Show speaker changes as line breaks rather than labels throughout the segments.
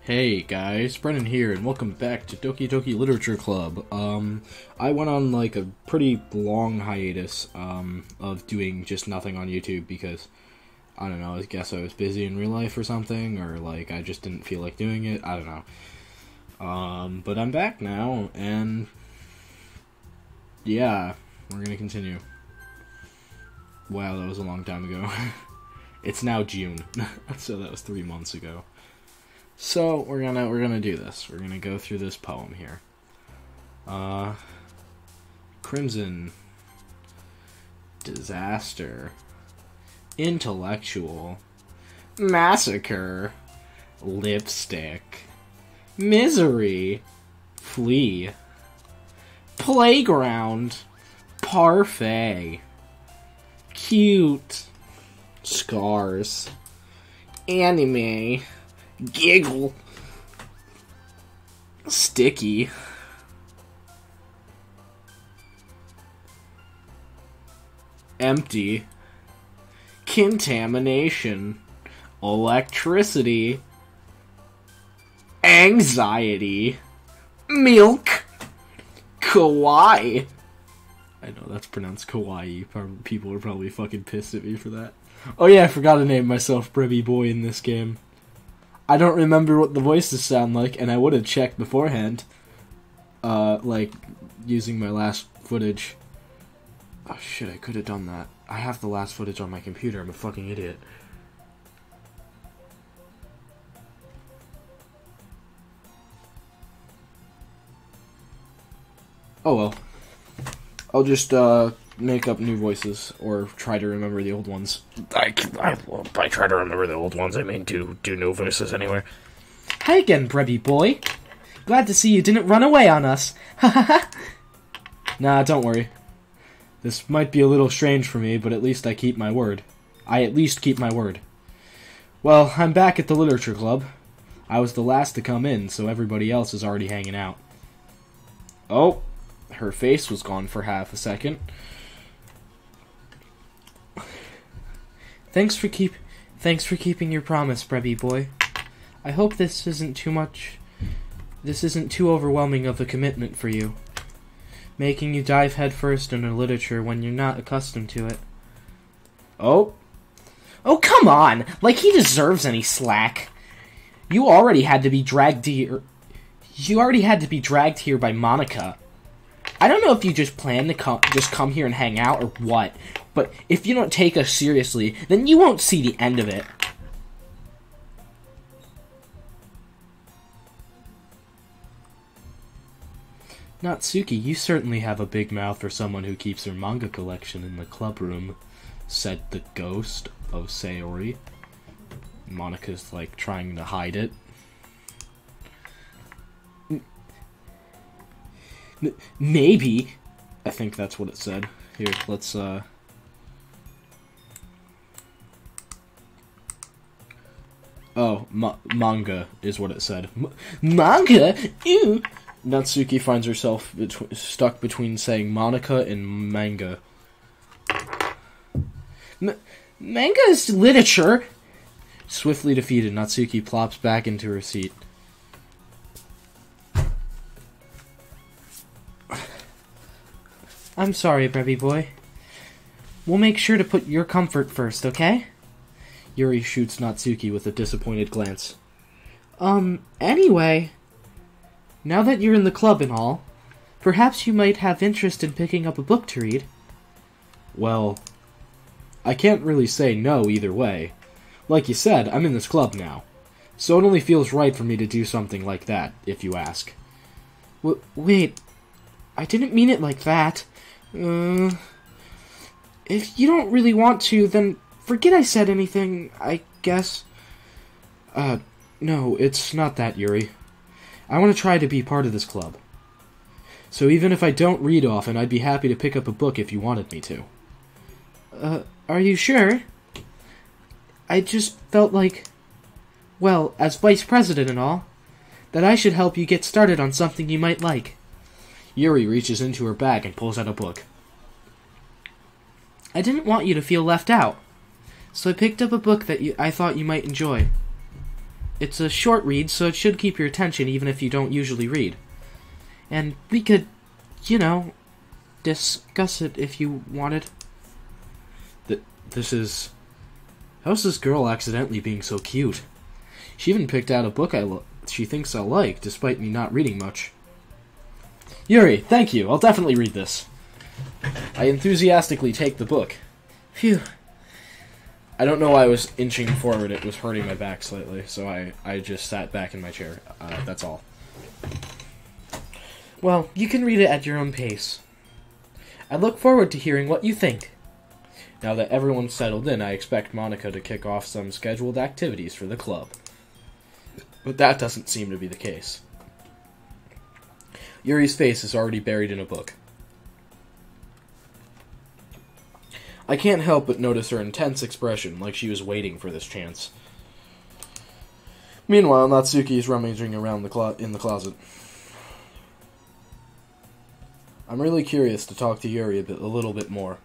Hey guys, Brennan here, and welcome back to Doki Doki Literature Club. I went on like a pretty long hiatus, of doing just nothing on YouTube because, I don't know, I guess I was busy in real life or something, or like I just didn't feel like doing it, I don't know. But I'm back now, and yeah, we're gonna continue. Wow, that was a long time ago. It's now June, so that was 3 months ago. So we're gonna do this. We're gonna go through this poem here. Crimson, disaster, intellectual, massacre, lipstick, misery, flea, playground, parfait, cute, scars, anime, giggle, sticky, empty, contamination, electricity, anxiety, milk, kawaii. I know that's pronounced kawaii. People are probably fucking pissed at me for that. Oh yeah, I forgot to name myself Brevy Boy in this game. I don't remember what the voices sound like, and I would have checked beforehand, like, using my last footage. Oh shit, I could have done that. I have the last footage on my computer, I'm a fucking idiot. Oh well. I'll just, make up new voices, or try to remember the old ones. By try to remember the old ones, I mean do new voices anyway. Hi again, Brevy Boy. Glad to see you didn't run away on us. Nah, don't worry. This might be a little strange for me, but at least I keep my word. I at least keep my word. Well, I'm back at the Literature Club. I was the last to come in, so everybody else is already hanging out. Oh, her face was gone for half a second. Thanks for keeping your promise, Brevy Boy. I hope this isn't too overwhelming of a commitment for you, making you dive headfirst into literature when you're not accustomed to it. Oh, come on! Like he deserves any slack. You already had to be dragged here by Monica. I don't know if you just plan to come here and hang out or what, but if you don't take us seriously, then you won't see the end of it. Natsuki, you certainly have a big mouth for someone who keeps her manga collection in the club room, said the ghost of Sayori. Monica's, like, trying to hide it. Maybe. I think that's what it said. Here, let's, Oh, manga is what it said. Manga? Ew! Natsuki finds herself stuck between saying Monica and manga. Manga is literature! Swiftly defeated, Natsuki plops back into her seat. I'm sorry, Brevy Boy. We'll make sure to put your comfort first, okay? Yuri shoots Natsuki with a disappointed glance. Anyway, now that you're in the club and all, perhaps you might have interest in picking up a book to read. Well, I can't really say no either way. Like you said, I'm in this club now, so it only feels right for me to do something like that, if you ask. Wait, I didn't mean it like that. If you don't really want to, then forget I said anything, I guess. No, it's not that, Yuri. I want to try to be part of this club. So even if I don't read often, I'd be happy to pick up a book if you wanted me to. Are you sure? I just felt like, well, as vice president and all, that I should help you get started on something you might like. Yuri reaches into her bag and pulls out a book. I didn't want you to feel left out, so I picked up a book that I thought you might enjoy. It's a short read, so it should keep your attention even if you don't usually read. And we could, you know, discuss it if you wanted. This is... How's this girl accidentally being so cute? She even picked out a book she thinks I'll like, despite me not reading much. Yuri, thank you. I'll definitely read this. I enthusiastically take the book. Phew. I don't know why I was inching forward. It was hurting my back slightly, so I just sat back in my chair. That's all. Well, you can read it at your own pace. I look forward to hearing what you think. Now that everyone's settled in, I expect Monica to kick off some scheduled activities for the club. But that doesn't seem to be the case. Yuri's face is already buried in a book. I can't help but notice her intense expression, like she was waiting for this chance. Meanwhile, Natsuki is rummaging around in the closet. I'm really curious to talk to Yuri a little bit more.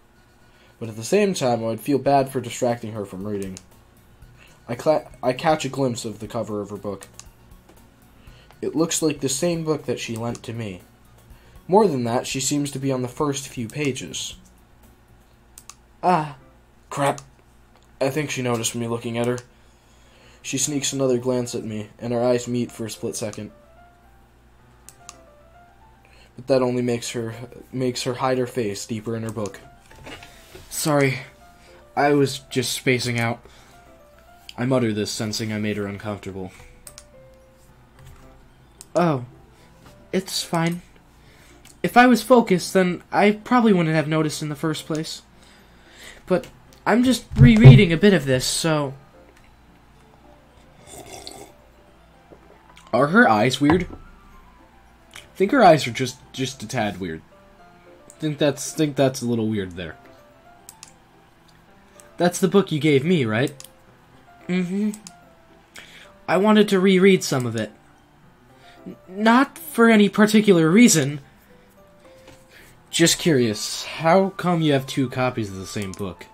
But at the same time, I would feel bad for distracting her from reading. I catch a glimpse of the cover of her book. It looks like the same book that she lent to me. More than that, she seems to be on the first few pages. Ah, crap. I think she noticed me looking at her. She sneaks another glance at me, and our eyes meet for a split second. But that only makes her hide her face deeper in her book. Sorry, I was just spacing out. I mutter this, sensing I made her uncomfortable. Oh, it's fine. If I was focused, then I probably wouldn't have noticed in the first place. But I'm just rereading a bit of this, so... Are her eyes weird? I think her eyes are just a tad weird. Think that's a little weird there. That's the book you gave me, right? Mm-hmm. I wanted to reread some of it. Not for any particular reason. Just curious, how come you have 2 copies of the same book?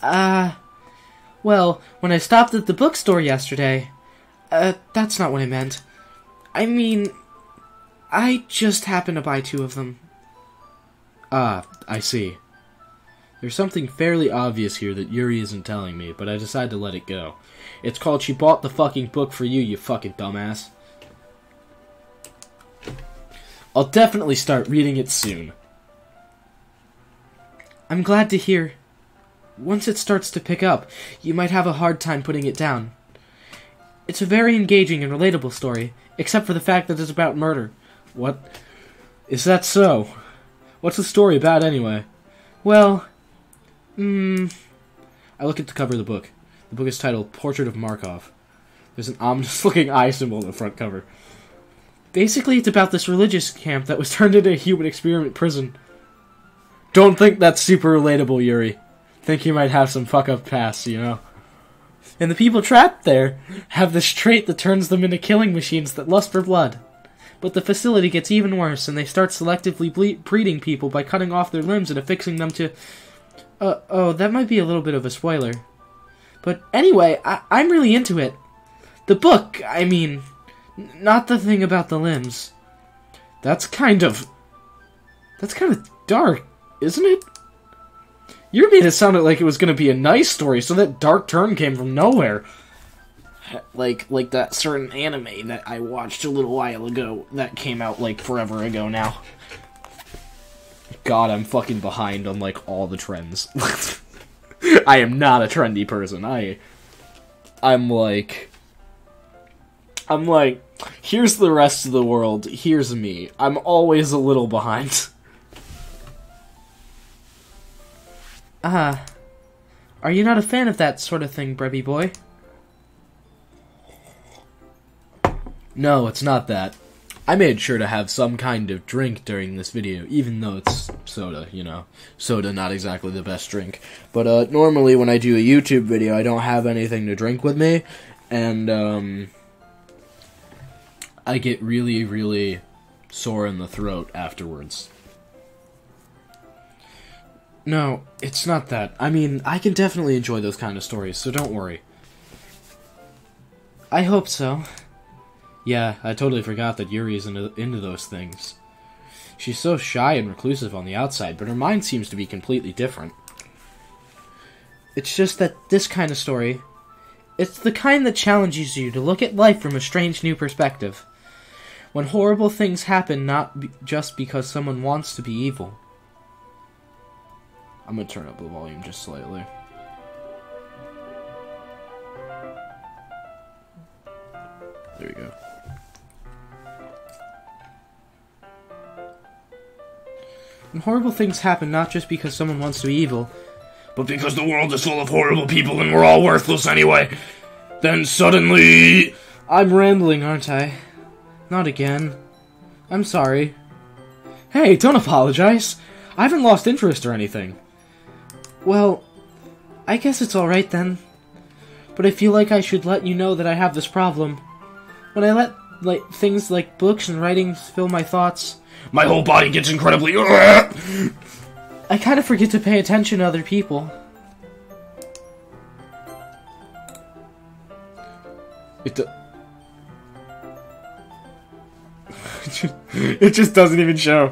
Well, when I stopped at the bookstore yesterday... that's not what I meant. I mean, I just happened to buy 2 of them. Ah, I see. There's something fairly obvious here that Yuri isn't telling me, but I decide to let it go. It's called She Bought the Fucking Book for You, you fucking dumbass. I'll definitely start reading it soon. I'm glad to hear. Once it starts to pick up, you might have a hard time putting it down. It's a very engaging and relatable story, except for the fact that it's about murder. What? Is that so? What's the story about anyway? Well, I look at the cover of the book. The book is titled Portrait of Markov. There's an ominous-looking eye symbol on the front cover. Basically, it's about this religious camp that was turned into a human experiment prison. Don't think that's super relatable, Yuri. Think you might have some fuck-up past, you know? And the people trapped there have this trait that turns them into killing machines that lust for blood. But the facility gets even worse, and they start selectively breeding people by cutting off their limbs and affixing them to... oh, that might be a little bit of a spoiler. But anyway, I'm really into it. The book, I mean... Not the thing about the limbs. That's kind of dark, isn't it? You made it sound like it was going to be a nice story, so that dark turn came from nowhere. Like that certain anime that I watched a little while ago that came out like forever ago now. God, I'm fucking behind on like all the trends. I am not a trendy person. I'm like, here's the rest of the world, here's me. I'm always a little behind. Are you not a fan of that sort of thing, Brebby boy? No, it's not that. I made sure to have some kind of drink during this video, even though it's soda, you know. Soda, not exactly the best drink. But, normally when I do a YouTube video, I don't have anything to drink with me, and, I get really, really sore in the throat afterwards. No, it's not that. I mean, I can definitely enjoy those kind of stories, so don't worry. I hope so. Yeah, I totally forgot that Yuri is into those things. She's so shy and reclusive on the outside, but her mind seems to be completely different. It's just that this kind of story, it's the kind that challenges you to look at life from a strange new perspective. When horrible things happen just because someone wants to be evil. I'm gonna turn up the volume just slightly. There we go. When horrible things happen not just because someone wants to be evil, but because the world is full of horrible people and we're all worthless anyway, then suddenly... I'm rambling, aren't I? Not again. I'm sorry. Hey, don't apologize. I haven't lost interest or anything. Well, I guess it's alright then. But I feel like I should let you know that I have this problem. When I let things like books and writings fill my thoughts, my whole body gets incredibly... I kind of forget to pay attention to other people. It just doesn't even show.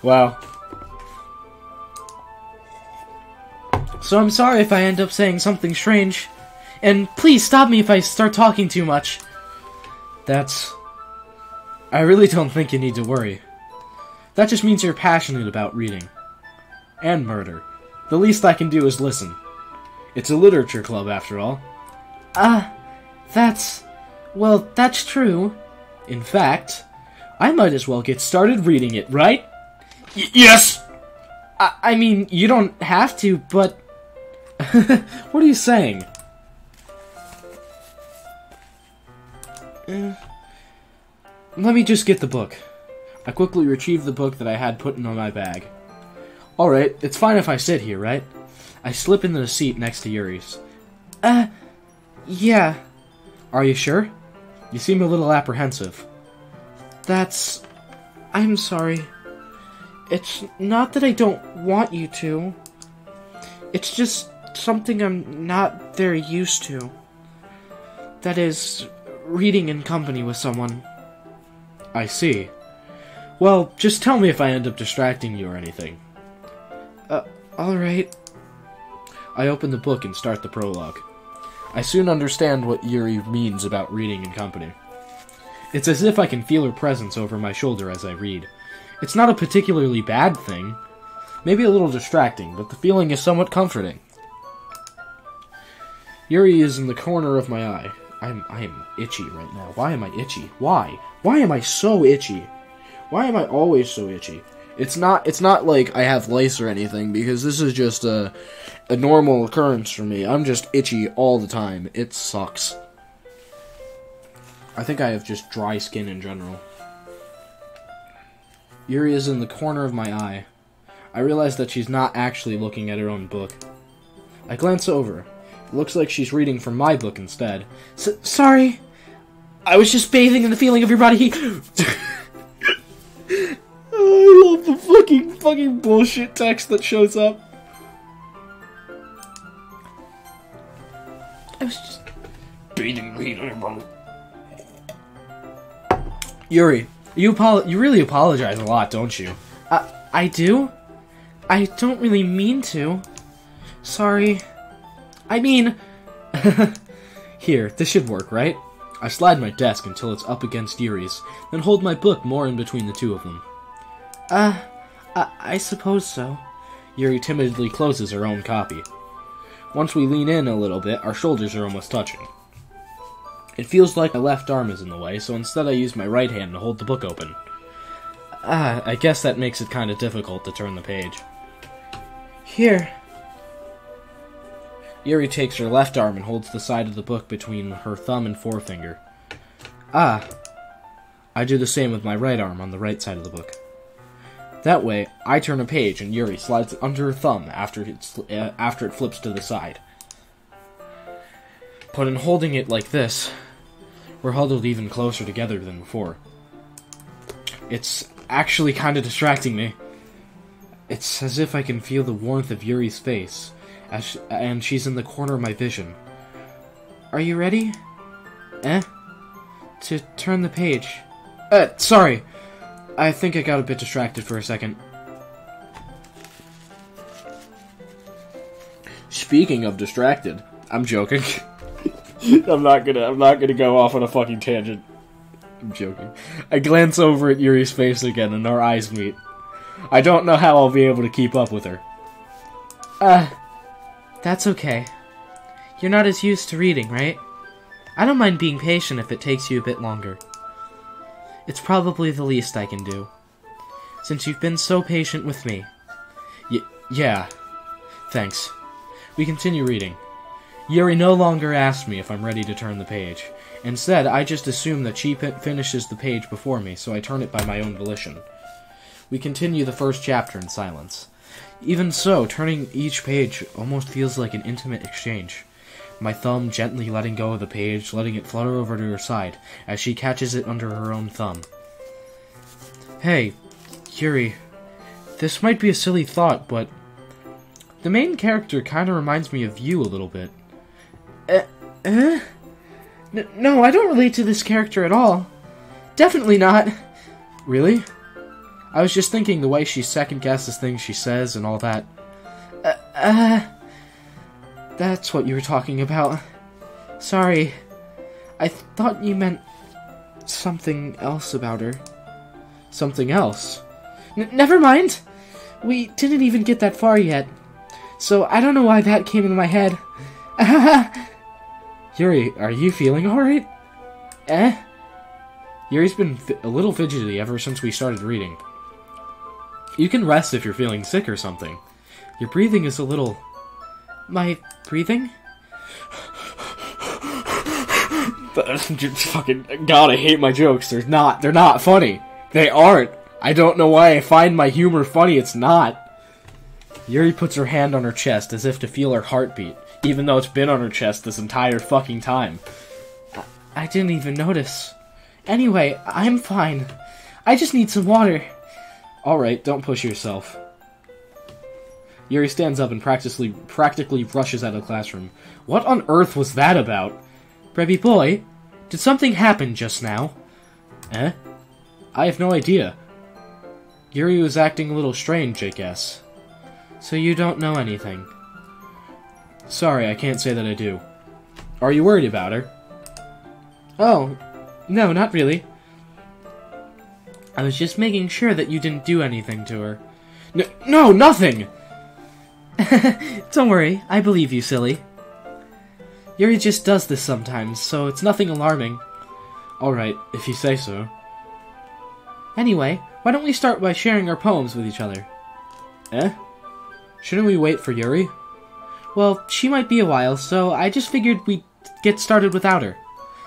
Wow. So I'm sorry if I end up saying something strange. And please stop me if I start talking too much. I really don't think you need to worry. That just means you're passionate about reading. And murder. The least I can do is listen. It's a literature club, after all. Well, that's true. In fact, I might as well get started reading it, right? Yes! I mean, you don't have to, but... What are you saying? Let me just get the book. I quickly retrieved the book that I had put in my bag. Alright, it's fine if I sit here, right? I slip into the seat next to Yuri's. Yeah. Are you sure? You seem a little apprehensive. I'm sorry. It's not that I don't want you to. It's just something I'm not very used to. That is, reading in company with someone. I see. Well, just tell me if I end up distracting you or anything. Alright. I open the book and start the prologue. I soon understand what Yuri means about reading in company. It's as if I can feel her presence over my shoulder as I read. It's not a particularly bad thing. Maybe a little distracting, but the feeling is somewhat comforting. Yuri is in the corner of my eye. I am itchy right now. Why am I itchy? Why? Why am I so itchy? Why am I always so itchy? It's not like I have lice or anything, because this is just a normal occurrence for me. I'm just itchy all the time. It sucks. I think I have just dry skin in general. Yuri is in the corner of my eye. I realize that she's not actually looking at her own book. I glance over. It looks like she's reading from my book instead. Sorry. I was just bathing in the feeling of your body heat. I love the fucking bullshit text that shows up. I was just bathing in the Yuri, you really apologize a lot, don't you? I do? I don't really mean to. Sorry. I mean... Here, this should work, right? I slide my desk until it's up against Yuri's, then hold my book more in between the two of them. I suppose so. Yuri timidly closes her own copy. Once we lean in a little bit, our shoulders are almost touching. It feels like my left arm is in the way, so instead I use my right hand to hold the book open. I guess that makes it kind of difficult to turn the page. Here. Yuri takes her left arm and holds the side of the book between her thumb and forefinger. I do the same with my right arm on the right side of the book. That way, I turn a page and Yuri slides it under her thumb after it flips to the side. But in holding it like this, we're huddled even closer together than before. It's actually kind of distracting me. It's as if I can feel the warmth of Yuri's face, and she's in the corner of my vision. Are you ready? Eh? To turn the page. Sorry. I think I got a bit distracted for a second. Speaking of distracted, I'm joking. I'm not gonna go off on a fucking tangent. I'm joking. I glance over at Yuri's face again and our eyes meet. I don't know how I'll be able to keep up with her. That's okay. You're not as used to reading, right? I don't mind being patient if it takes you a bit longer. It's probably the least I can do, since you've been so patient with me. Yeah. Thanks. We continue reading. Yuri no longer asks me if I'm ready to turn the page. Instead, I just assume that she finishes the page before me, so I turn it by my own volition. We continue the first chapter in silence. Even so, turning each page almost feels like an intimate exchange. My thumb gently letting go of the page, letting it flutter over to her side, as she catches it under her own thumb. Hey, Yuri, this might be a silly thought, but the main character kinda reminds me of you a little bit. No, I don't relate to this character at all. Definitely not. Really? I was just thinking the way she second-guesses things she says and all that. That's what you were talking about. Sorry. I thought you meant something else about her. Something else? Never mind! We didn't even get that far yet. So I don't know why that came into my head. Yuri, are you feeling alright? Yuri's been a little fidgety ever since we started reading. You can rest if you're feeling sick or something. Your breathing is a little... My breathing? Fucking God, I hate my jokes. They're not funny. They aren't. I don't know why I find my humor funny, it's not. Yuri puts her hand on her chest as if to feel her heartbeat, even though it's been on her chest this entire fucking time. I didn't even notice. Anyway, I'm fine. I just need some water. Alright, don't push yourself. Yuri stands up and practically rushes out of the classroom. What on earth was that about? Brevy boy, did something happen just now? I have no idea. Yuri was acting a little strange, I guess. So you don't know anything? Sorry, I can't say that I do. Are you worried about her? Oh, no, not really. I was just making sure that you didn't do anything to her. No, nothing! Don't worry, I believe you, silly. Yuri just does this sometimes, so it's nothing alarming. Alright, if you say so. Anyway, why don't we start by sharing our poems with each other? Shouldn't we wait for Yuri? Well, she might be a while, so I just figured we'd get started without her.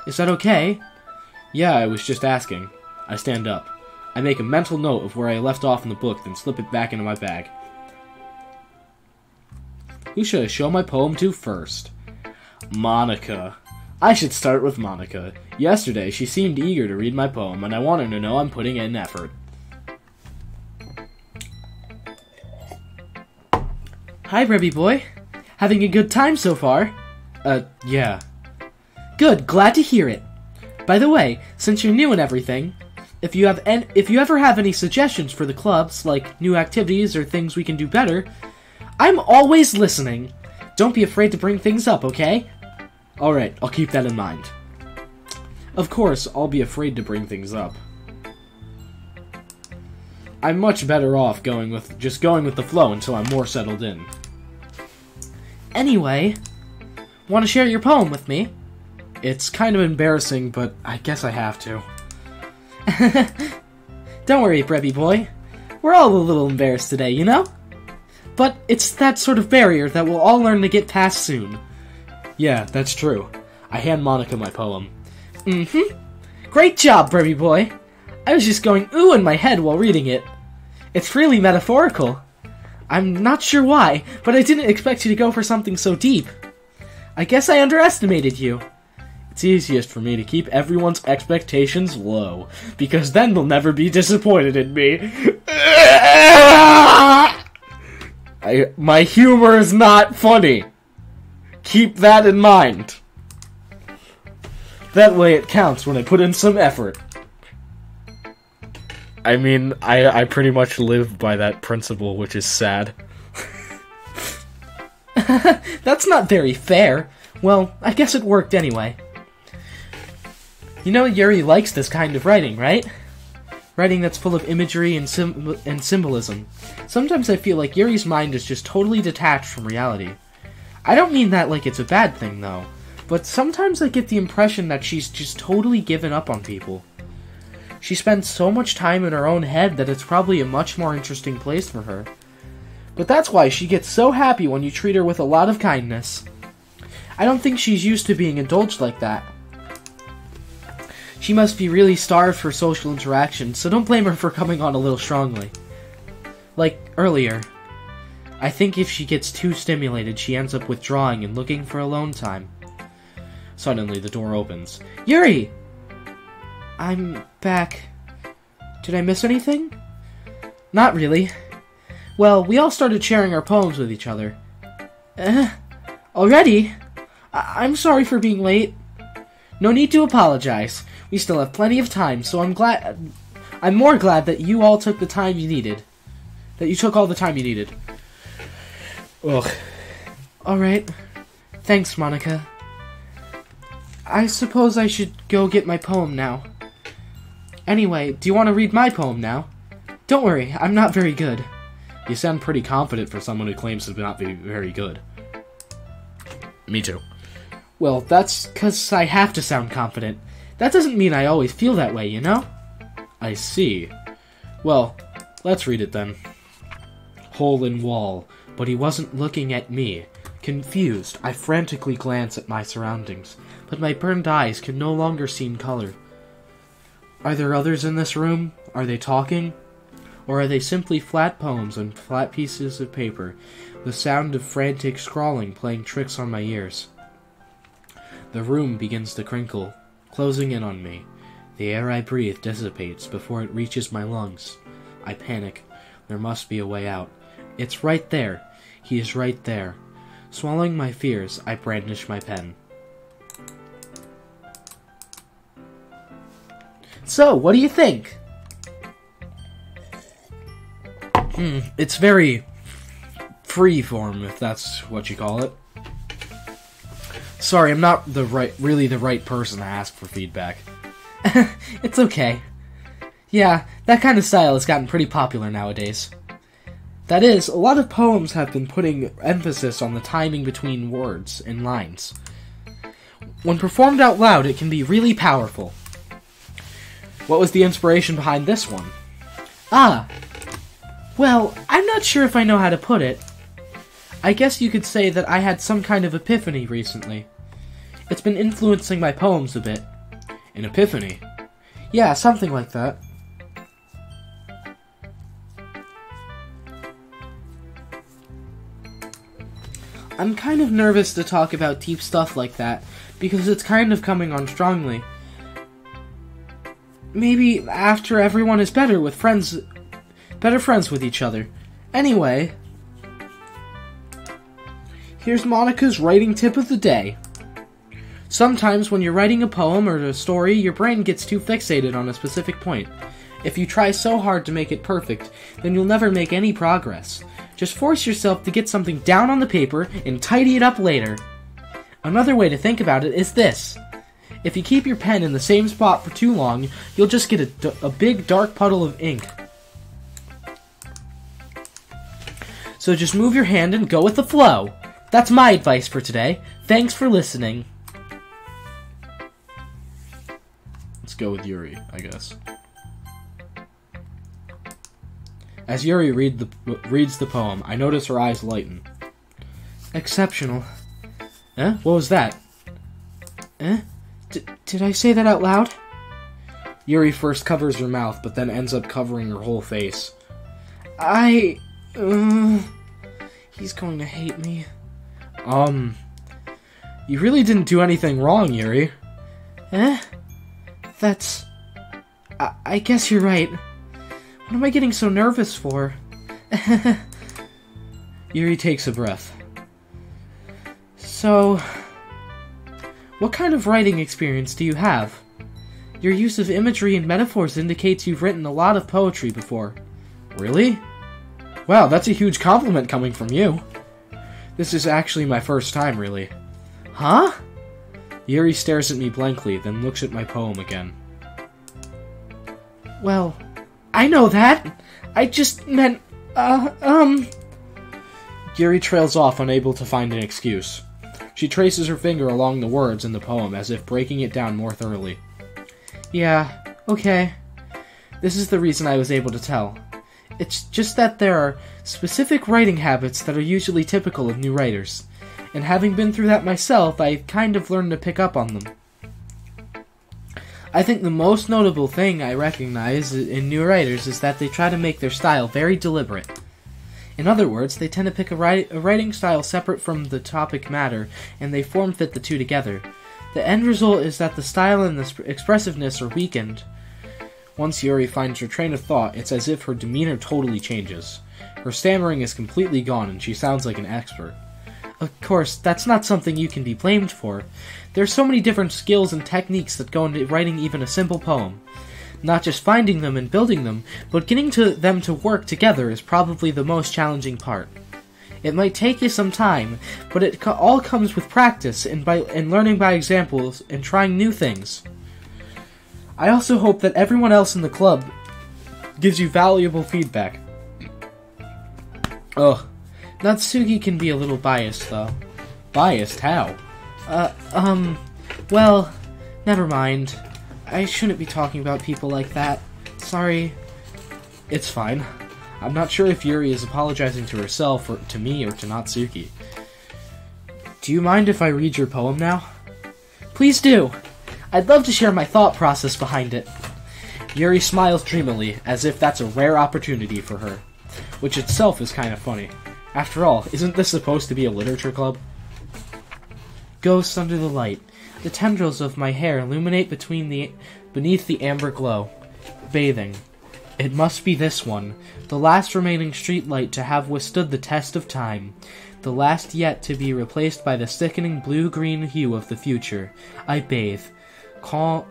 Is that okay? Yeah, I was just asking. I stand up. I make a mental note of where I left off in the book, then slip it back into my bag. Who should I show my poem to first? Monica. I should start with Monica. Yesterday, she seemed eager to read my poem, and I wanted to know I'm putting in effort. Hi, Brevy boy. Having a good time so far? Yeah. Good, glad to hear it. By the way, since you're new and everything, if you ever have any suggestions for the clubs, like new activities or things we can do better, I'm always listening. Don't be afraid to bring things up, okay? Alright, I'll keep that in mind. Of course, I'll be afraid to bring things up. I'm much better off going with the flow until I'm more settled in. Anyway, want to share your poem with me? It's kind of embarrassing, but I guess I have to. Don't worry, Brevy boy. We're all a little embarrassed today, you know? But it's that sort of barrier that we'll all learn to get past soon. Yeah, that's true. I hand Monica my poem. Great job, Brevy boy. I was just going ooh in my head while reading it. It's really metaphorical. I'm not sure why, but I didn't expect you to go for something so deep. I guess I underestimated you. It's easiest for me to keep everyone's expectations low, because then they'll never be disappointed in me. My humor is not funny. Keep that in mind. That way it counts when I put in some effort. I mean, I pretty much live by that principle, which is sad. That's not very fair. Well, I guess it worked anyway. You know Yuri likes this kind of writing, right? Writing that's full of imagery and symbolism. Sometimes I feel like Yuri's mind is just totally detached from reality. I don't mean that like it's a bad thing, though. But sometimes I get the impression that she's just totally given up on people. She spends so much time in her own head that it's probably a much more interesting place for her. But that's why she gets so happy when you treat her with a lot of kindness. I don't think she's used to being indulged like that. She must be really starved for social interaction, so don't blame her for coming on a little strongly. Like earlier. I think if she gets too stimulated, she ends up withdrawing and looking for alone time. Suddenly, the door opens. Yuri! I'm back. Did I miss anything? Not really. Well, we all started sharing our poems with each other. Already? I'm sorry for being late. No need to apologize. We still have plenty of time, so I'm more glad that you all took the time you needed. That you took all the time you needed. Ugh. Alright. Thanks, Monica. I suppose I should go get my poem now. Anyway, do you want to read my poem now? Don't worry, I'm not very good. You sound pretty confident for someone who claims to not be very good. Me too. Well, that's 'cause I have to sound confident. That doesn't mean I always feel that way, you know? I see. Well, let's read it then. Hole in wall, but he wasn't looking at me. Confused, I frantically glance at my surroundings, but my burned eyes can no longer see in color. Are there others in this room? Are they talking? Or are they simply flat poems on flat pieces of paper, the sound of frantic scrawling playing tricks on my ears? The room begins to crinkle, closing in on me. The air I breathe dissipates before it reaches my lungs. I panic. There must be a way out. It's right there. He is right there. Swallowing my fears, I brandish my pen. So, what do you think? It's very freeform, if that's what you call it. Sorry, I'm not really the right person to ask for feedback. It's okay. Yeah, that kind of style has gotten pretty popular nowadays. That is, a lot of poems have been putting emphasis on the timing between words and lines. When performed out loud, it can be really powerful. What was the inspiration behind this one? Well, I'm not sure if I know how to put it. I guess you could say that I had some kind of epiphany recently. It's been influencing my poems a bit. An epiphany? Yeah, something like that. I'm kind of nervous to talk about deep stuff like that, because it's kind of coming on strongly. Maybe after everyone is better friends with each other. Anyway, here's Monica's writing tip of the day. Sometimes when you're writing a poem or a story, your brain gets too fixated on a specific point. If you try so hard to make it perfect, then you'll never make any progress. Just force yourself to get something down on the paper and tidy it up later. Another way to think about it is this. If you keep your pen in the same spot for too long, you'll just get a big dark puddle of ink. So just move your hand and go with the flow. That's my advice for today. Thanks for listening. Let's go with Yuri, I guess. As Yuri reads the poem, I notice her eyes lighten. Exceptional. What was that? Did I say that out loud? Yuri first covers her mouth, but then ends up covering her whole face. He's going to hate me. You really didn't do anything wrong, Yuri. That's... I guess you're right. What am I getting so nervous for? Yuri takes a breath. So... What kind of writing experience do you have? Your use of imagery and metaphors indicates you've written a lot of poetry before. Really? Wow, that's a huge compliment coming from you. This is actually my first time, really. Huh? Yuri stares at me blankly, then looks at my poem again. Well, I know that. I just meant, Yuri trails off, unable to find an excuse. She traces her finger along the words in the poem, as if breaking it down more thoroughly. Yeah, okay. This is the reason I was able to tell. It's just that there are specific writing habits that are usually typical of new writers, and having been through that myself, I kind of learned to pick up on them. I think the most notable thing I recognize in new writers is that they try to make their style very deliberate. In other words, they tend to pick a writing style separate from the topic matter, and they form-fit the two together. The end result is that the style and the expressiveness are weakened. Once Yuri finds her train of thought, it's as if her demeanor totally changes. Her stammering is completely gone, and she sounds like an expert. Of course, that's not something you can be blamed for. There are so many different skills and techniques that go into writing even a simple poem. Not just finding them and building them, but getting them to work together is probably the most challenging part. It might take you some time, but it all comes with practice and learning by examples and trying new things. I also hope that everyone else in the club gives you valuable feedback. Ugh. Natsuki can be a little biased, though. Biased? How? Well, never mind. I shouldn't be talking about people like that. Sorry. It's fine. I'm not sure if Yuri is apologizing to herself, or to me, or to Natsuki. Do you mind if I read your poem now? Please do! I'd love to share my thought process behind it. Yuri smiles dreamily, as if that's a rare opportunity for her, which itself is kind of funny. After all, isn't this supposed to be a literature club? Ghosts under the light. The tendrils of my hair illuminate beneath the amber glow. Bathing. It must be this one, the last remaining streetlight to have withstood the test of time, the last yet to be replaced by the sickening blue-green hue of the future. I bathe. Calms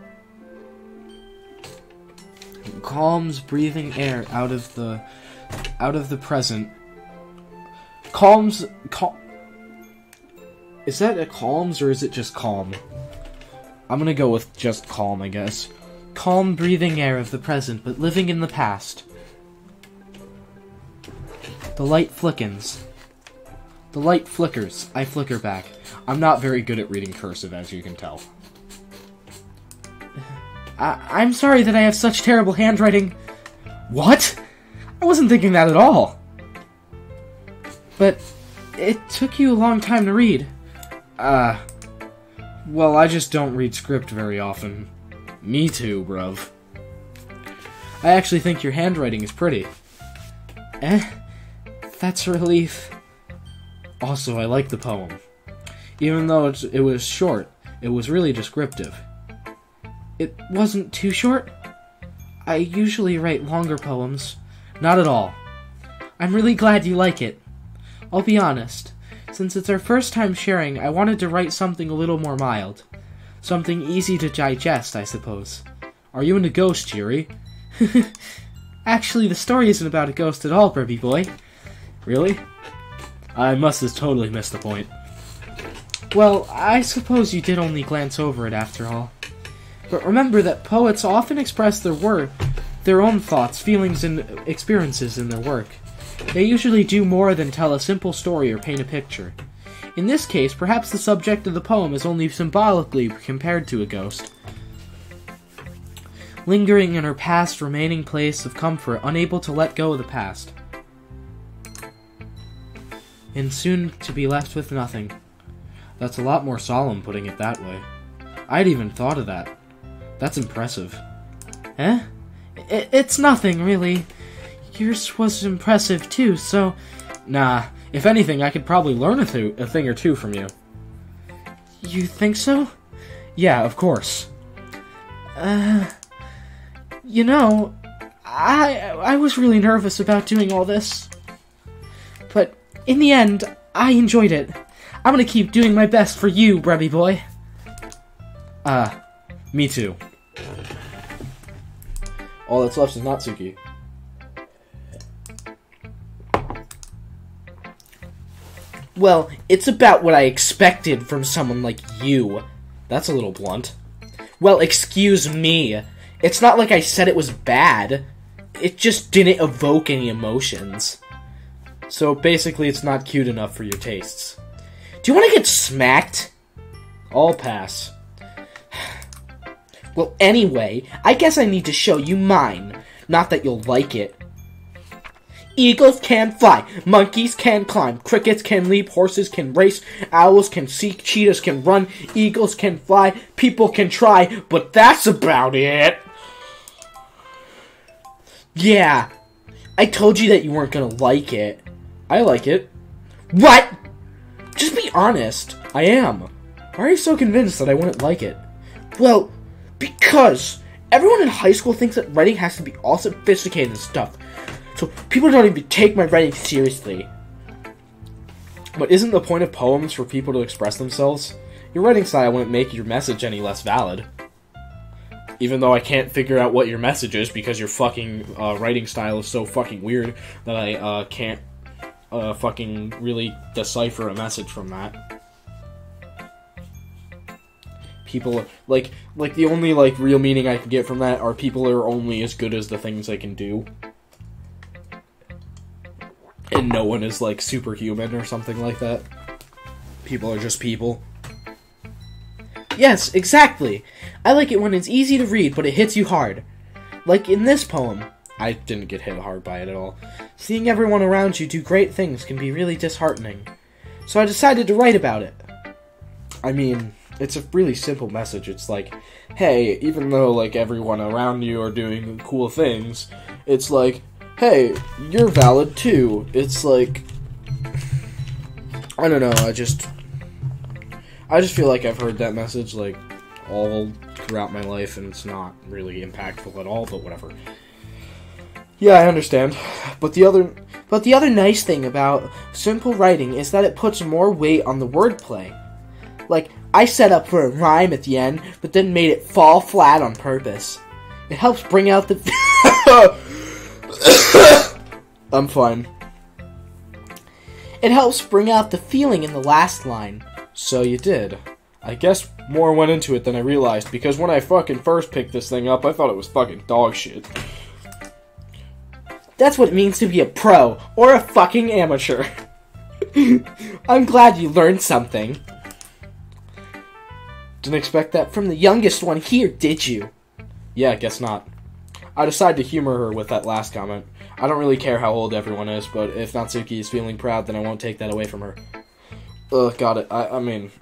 breathing air out of the present. Is that a calms, or is it just calm? I'm gonna go with just calm, I guess. Calm breathing air of the present, but living in the past. The light flickens. The light flickers. I flicker back. I'm not very good at reading cursive, as you can tell. I'm sorry that I have such terrible handwriting. What? I wasn't thinking that at all. But it took you a long time to read. Well, I just don't read script very often. Me too, bruv. I actually think your handwriting is pretty. That's a relief. Also, I like the poem. Even though it was short, it was really descriptive. It wasn't too short? I usually write longer poems. Not at all. I'm really glad you like it. I'll be honest. Since it's our first time sharing, I wanted to write something a little more mild. Something easy to digest, I suppose. Are you into ghosts, Yuri? Actually, the story isn't about a ghost at all, Bribby boy. Really? I must have totally missed the point. Well, I suppose you did only glance over it after all. But remember that poets often express their own thoughts, feelings, and experiences in their work. They usually do more than tell a simple story or paint a picture. In this case, perhaps the subject of the poem is only symbolically compared to a ghost. Lingering in her past remaining place of comfort, unable to let go of the past. And soon to be left with nothing. That's a lot more solemn putting it that way. I'd even thought of that. That's impressive. It's nothing, really. Yours was impressive, too, so... Nah, if anything, I could probably learn a thing or two from you. You think so? Yeah, of course. You know, I was really nervous about doing all this. But in the end, I enjoyed it. I'm gonna keep doing my best for you, Bribby boy. Me too. All that's left is Natsuki. Well, it's about what I expected from someone like you. That's a little blunt. Well, excuse me. It's not like I said it was bad. It just didn't evoke any emotions. So basically, it's not cute enough for your tastes. Do you want to get smacked? I'll pass. Well, anyway, I guess I need to show you mine. Not that you'll like it. Eagles can fly, monkeys can climb, crickets can leap, horses can race, owls can seek, cheetahs can run, eagles can fly, people can try, but that's about it. Yeah, I told you that you weren't gonna like it. I like it. What? Just be honest. I am. Why are you so convinced that I wouldn't like it? Well, because everyone in high school thinks that writing has to be all sophisticated and stuff. So people don't even take my writing seriously. But isn't the point of poems for people to express themselves? Your writing style wouldn't make your message any less valid. Even though I can't figure out what your message is because your fucking writing style is so fucking weird that I can't fucking really decipher a message from that. People, like the only, real meaning I can get from that are people are only as good as the things they can do. And no one is, superhuman or something like that. People are just people. Yes, exactly. I like it when it's easy to read, but it hits you hard. Like in this poem. I didn't get hit hard by it at all. Seeing everyone around you do great things can be really disheartening. So I decided to write about it. I mean, it's a really simple message. It's like, hey, even though, everyone around you are doing cool things, it's like, hey, you're valid too. It's like, I don't know, I just feel like I've heard that message, all throughout my life, and it's not really impactful at all, but whatever. Yeah, I understand. But the other nice thing about simple writing is that it puts more weight on the wordplay. I set up for a rhyme at the end, but then made it fall flat on purpose. It helps bring out the... I'm fine. It helps bring out the feeling in the last line. So you did. I guess more went into it than I realized, because when I fucking first picked this thing up, I thought it was fucking dog shit. That's what it means to be a pro, or a fucking amateur. I'm glad you learned something. Didn't expect that from the youngest one here, did you? Yeah, I guess not. I decided to humor her with that last comment. I don't really care how old everyone is, but if Natsuki is feeling proud, then I won't take that away from her. Got it. I mean,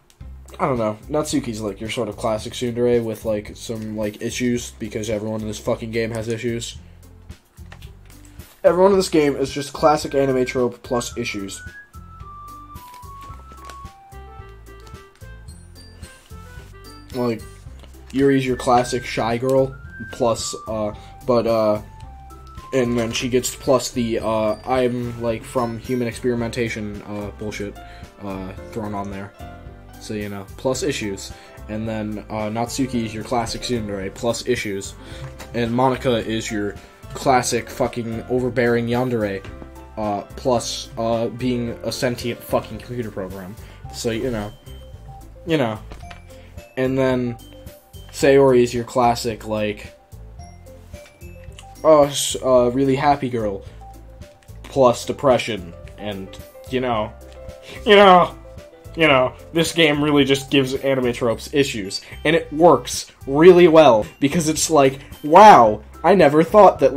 I don't know. Natsuki's your sort of classic tsundere with some issues, because everyone in this fucking game has issues. Everyone in this game is just classic anime trope plus issues. Yuri's your classic shy girl, plus, and then she gets plus the, I'm, from human experimentation, bullshit, thrown on there. So, plus issues. And then, Natsuki is your classic tsundere, plus issues. And Monika is your classic fucking overbearing yandere, plus, being a sentient fucking computer program. So, you know. And then, Sayori is your classic, really happy girl, plus depression, and, this game really just gives anime tropes issues, and it works really well, because it's wow, I never thought that,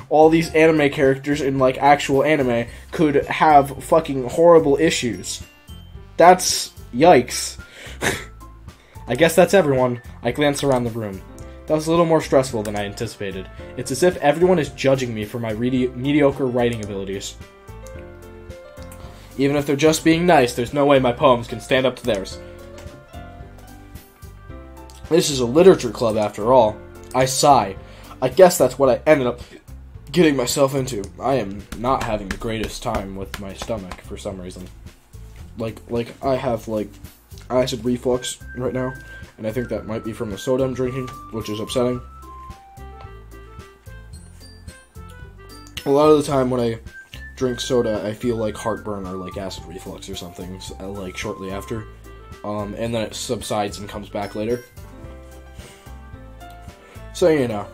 all these anime characters in, actual anime could have fucking horrible issues. That's yikes. I guess that's everyone. I glance around the room. That was a little more stressful than I anticipated. It's as if everyone is judging me for my mediocre writing abilities. Even if they're just being nice, there's no way my poems can stand up to theirs. This is a literature club after all. I sigh. I guess that's what I ended up getting myself into. I am not having the greatest time with my stomach for some reason. I have,
acid reflux right now, and I think that might be from the soda I'm drinking, which is upsetting. A lot of the time when I drink soda, I feel like heartburn or like acid reflux or something, like shortly after, and then it subsides and comes back later. So, you know,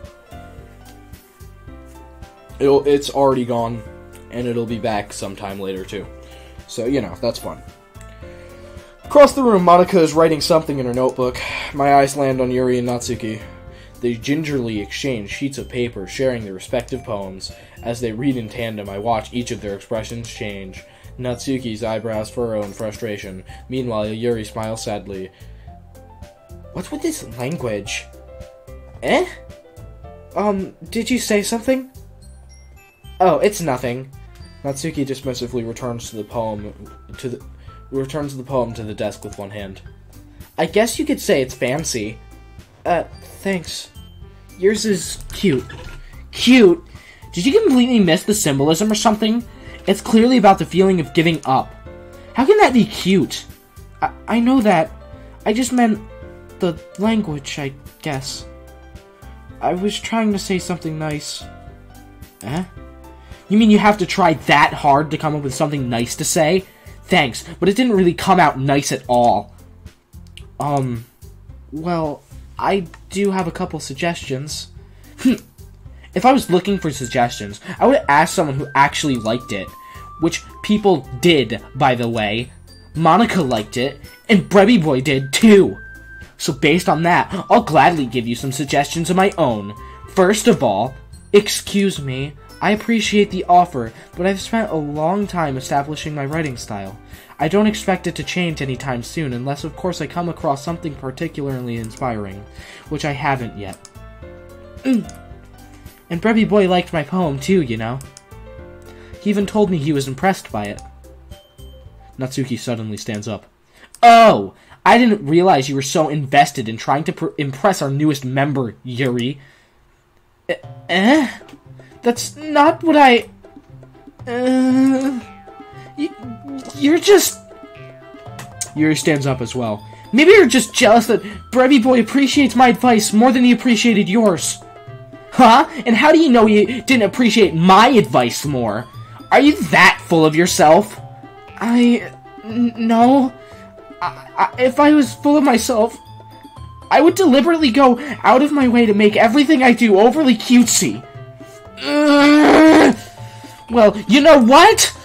it's already gone, and it'll be back sometime later too. So, you know, that's fun. Across the room, Monica is writing something in her notebook. My eyes land on Yuri and Natsuki. They gingerly exchange sheets of paper, sharing their respective poems. As they read in tandem, I watch each of their expressions change. Natsuki's eyebrows furrow in frustration. Meanwhile, Yuri smiles sadly. What's with this language? Eh? Did you say something? Oh, it's nothing. Natsuki dismissively returns the poem to the desk with one hand. I guess you could say it's fancy. Thanks. Yours is cute. Cute? Did you completely miss the symbolism or something? It's clearly about the feeling of giving up. How can that be cute? I know that. I just meant the language, I guess. I was trying to say something nice. Eh? You mean you have to try that hard to come up with something nice to say? Thanks, but it didn't really come out nice at all. Well, I do have a couple suggestions. If I was looking for suggestions, I would ask someone who actually liked it. Which people did, by the way. Monica liked it, and Brebby Boy did too. So based on that, I'll gladly give you some suggestions of my own. First of all, excuse me, I appreciate the offer, but I've spent a long time establishing my writing style. I don't expect it to change anytime soon, unless of course I come across something particularly inspiring, which I haven't yet. And Brebby Boy liked my poem too, you know. He even told me he was impressed by it. Natsuki suddenly stands up. Oh! I didn't realize you were so invested in trying to impress our newest member, Yuri. That's not what I... You're just... Yuri stands up as well. Maybe you're just jealous that Brebby Boy appreciates my advice more than he appreciated yours. Huh? And how do you know he didn't appreciate my advice more? Are you that full of yourself? No. If I was full of myself, I would deliberately go out of my way to make everything I do overly cutesy. Well, you know what?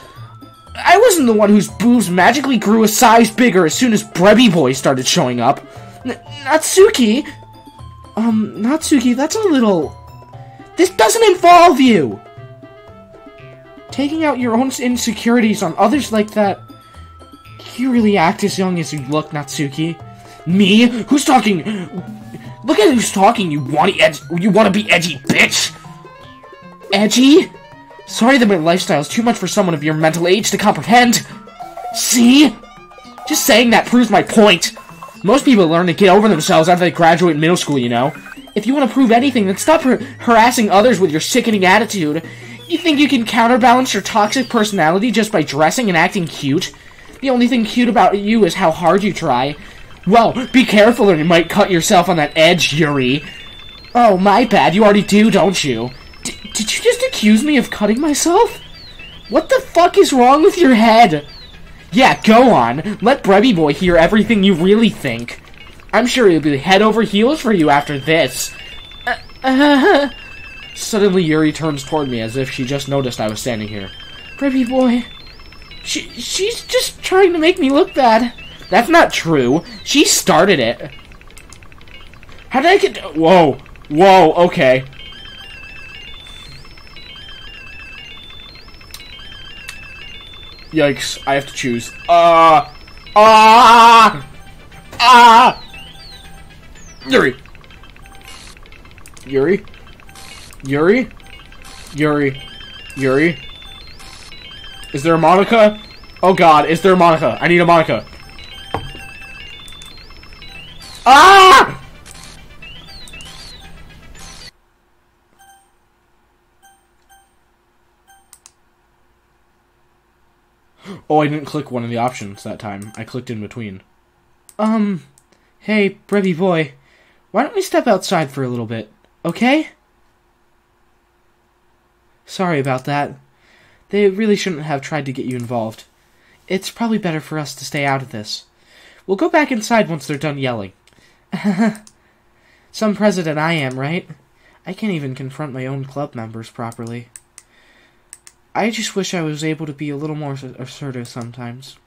I wasn't the one whose boobs magically grew a size bigger as soon as Brebby Boy started showing up. Natsuki? Natsuki, that's a little... This doesn't involve you! Taking out your own insecurities on others like that... You really act as young as you look, Natsuki. Me? Who's talking? Look at who's talking, you wanna be edgy bitch! Edgy? Sorry that my lifestyle is too much for someone of your mental age to comprehend. See? Just saying that proves my point. Most people learn to get over themselves after they graduate middle school, you know. If you want to prove anything, then stop harassing others with your sickening attitude. You think you can counterbalance your toxic personality just by dressing and acting cute? The only thing cute about you is how hard you try. Well, be careful or you might cut yourself on that edge, Yuri. Oh, my bad. You already do, don't you? Did you just accuse me of cutting myself? What the fuck is wrong with your head? Yeah, go on. Let Brebby Boy hear everything you really think. I'm sure he'll be head over heels for you after this. Suddenly Yuri turns toward me as if she just noticed I was standing here. Brebby Boy... She's just trying to make me look bad. That's not true. She started it. How did I get... Whoa. Whoa, okay. Yikes, I have to choose. Yuri. Yuri? Yuri? Yuri? Yuri? Is there a Monica? Oh god, is there a Monica? I need a Monica. Ah! Oh, I didn't click one of the options that time. I clicked in between. Hey, Brevy boy. Why don't we step outside for a little bit, okay? Sorry about that. They really shouldn't have tried to get you involved. It's probably better for us to stay out of this. We'll go back inside once they're done yelling. Some president I am, right? I can't even confront my own club members properly. I just wish I was able to be a little more assertive sometimes.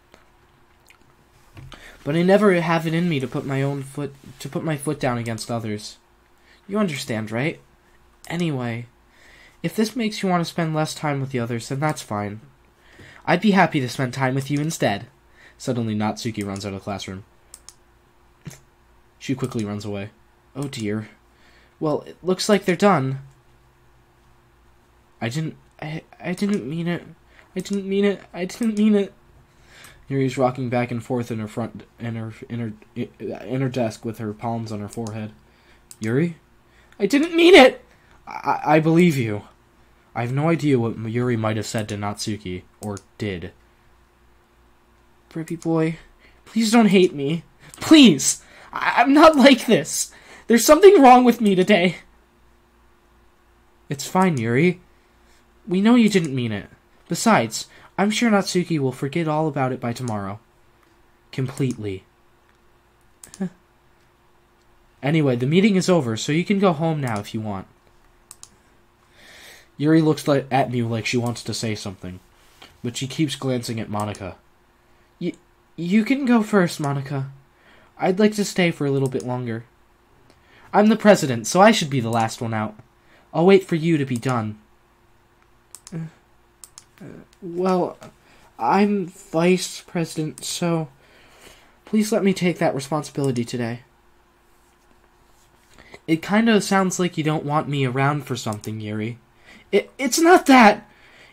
But I never have it in me to put my foot down against others. You understand, right? Anyway, if this makes you want to spend less time with the others, then that's fine. I'd be happy to spend time with you instead. Suddenly, Natsuki runs out of the classroom. She quickly runs away. Oh dear. Well, it looks like they're done. I didn't mean it. I didn't mean it. I didn't mean it. Yuri's rocking back and forth in her desk with her palms on her forehead. Yuri? I didn't mean it! I believe you. I have no idea what Yuri might have said to Natsuki, or did. Preppy boy, please don't hate me. Please! I'm not like this. There's something wrong with me today. It's fine, Yuri. We know you didn't mean it. Besides, I'm sure Natsuki will forget all about it by tomorrow. Completely. Anyway, the meeting is over, so you can go home now if you want. Yuri looks at me like she wants to say something, but she keeps glancing at Monika. You can go first, Monika. I'd like to stay for a little bit longer. I'm the president, so I should be the last one out. I'll wait for you to be done. Well, I'm vice president, so please let me take that responsibility today. It kinda sounds like you don't want me around for something, Yuri. It's not that!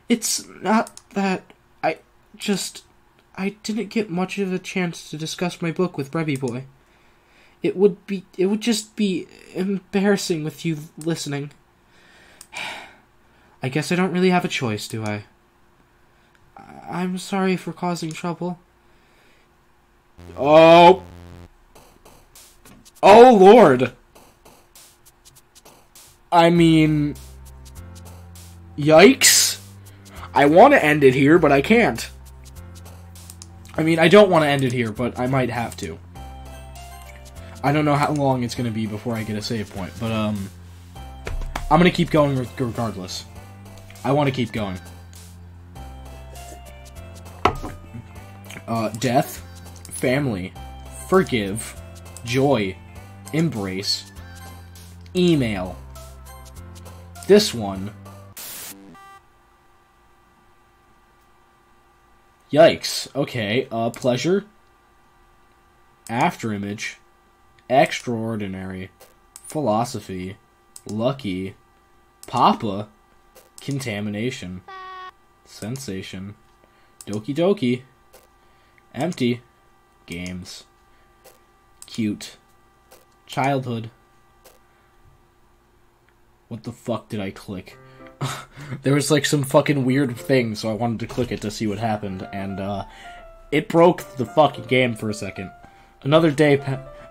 It's not that. I didn't get much of a chance to discuss my book with Brevy Boy. It would just be embarrassing with you listening. I guess I don't really have a choice, do I? I'm sorry for causing trouble. Oh! Oh, Lord! I mean... Yikes! I want to end it here, but I can't. I mean, I don't want to end it here, but I might have to. I don't know how long it's going to be before I get a save point, but, I'm going to keep going regardless. I want to keep going. Death, family, forgive, joy, embrace, email. This one. Yikes. Okay, pleasure, afterimage, extraordinary, philosophy, lucky, papa, contamination, sensation, Doki Doki, empty, games, cute, childhood. What the fuck did I click? There was like some fucking weird thing, so I wanted to click it to see what happened, and it broke the fucking game for a second. Another day,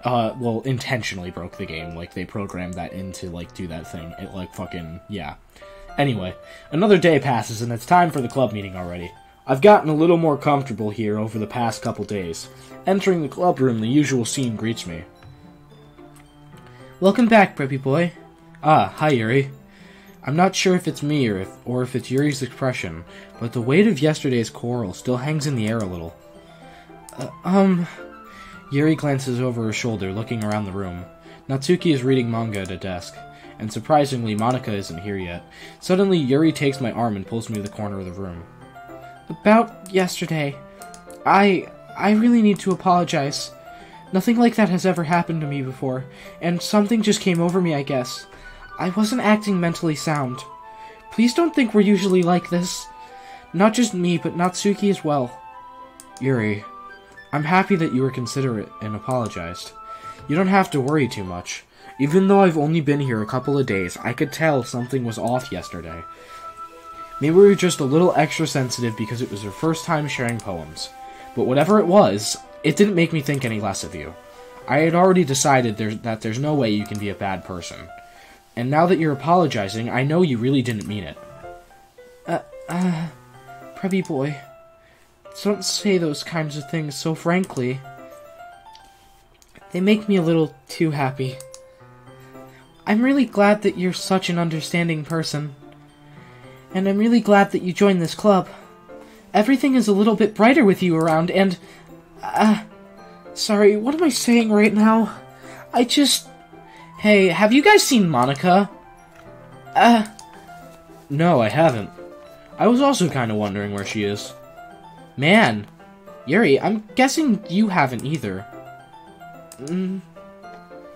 well, intentionally broke the game, like they programmed that in to like do that thing. It like fucking, yeah. Anyway, another day passes and it's time for the club meeting already. I've gotten a little more comfortable here over the past couple days. Entering the club room, the usual scene greets me. Welcome back, preppy boy. Ah, hi Yuri. I'm not sure if it's me or if it's Yuri's expression, but the weight of yesterday's quarrel still hangs in the air a little. Yuri glances over her shoulder, looking around the room. Natsuki is reading manga at a desk, and surprisingly, Monika isn't here yet. Suddenly, Yuri takes my arm and pulls me to the corner of the room. About yesterday, I really need to apologize. Nothing like that has ever happened to me before, and something just came over me, I guess. I wasn't acting mentally sound. Please don't think we're usually like this. Not just me, but Natsuki as well. Yuri, I'm happy that you were considerate and apologized. You don't have to worry too much. Even though I've only been here a couple of days, I could tell something was off yesterday. Maybe we were just a little extra sensitive because it was her first time sharing poems. But whatever it was
it didn't make me think any less of you. I had already decided that there's no way you can be a bad person. And now that you're apologizing, I know you really didn't mean it.
Preppy boy, don't say those kinds of things so frankly. They make me a little too happy. I'm really glad that you're such an understanding person. And I'm really glad that you joined this club. Everything is a little bit brighter with you around, and... Sorry, what am I saying right now? Hey, have you guys seen Monica?
No, I haven't. I was also kind of wondering where she is.
Man, Yuri, I'm guessing you haven't either.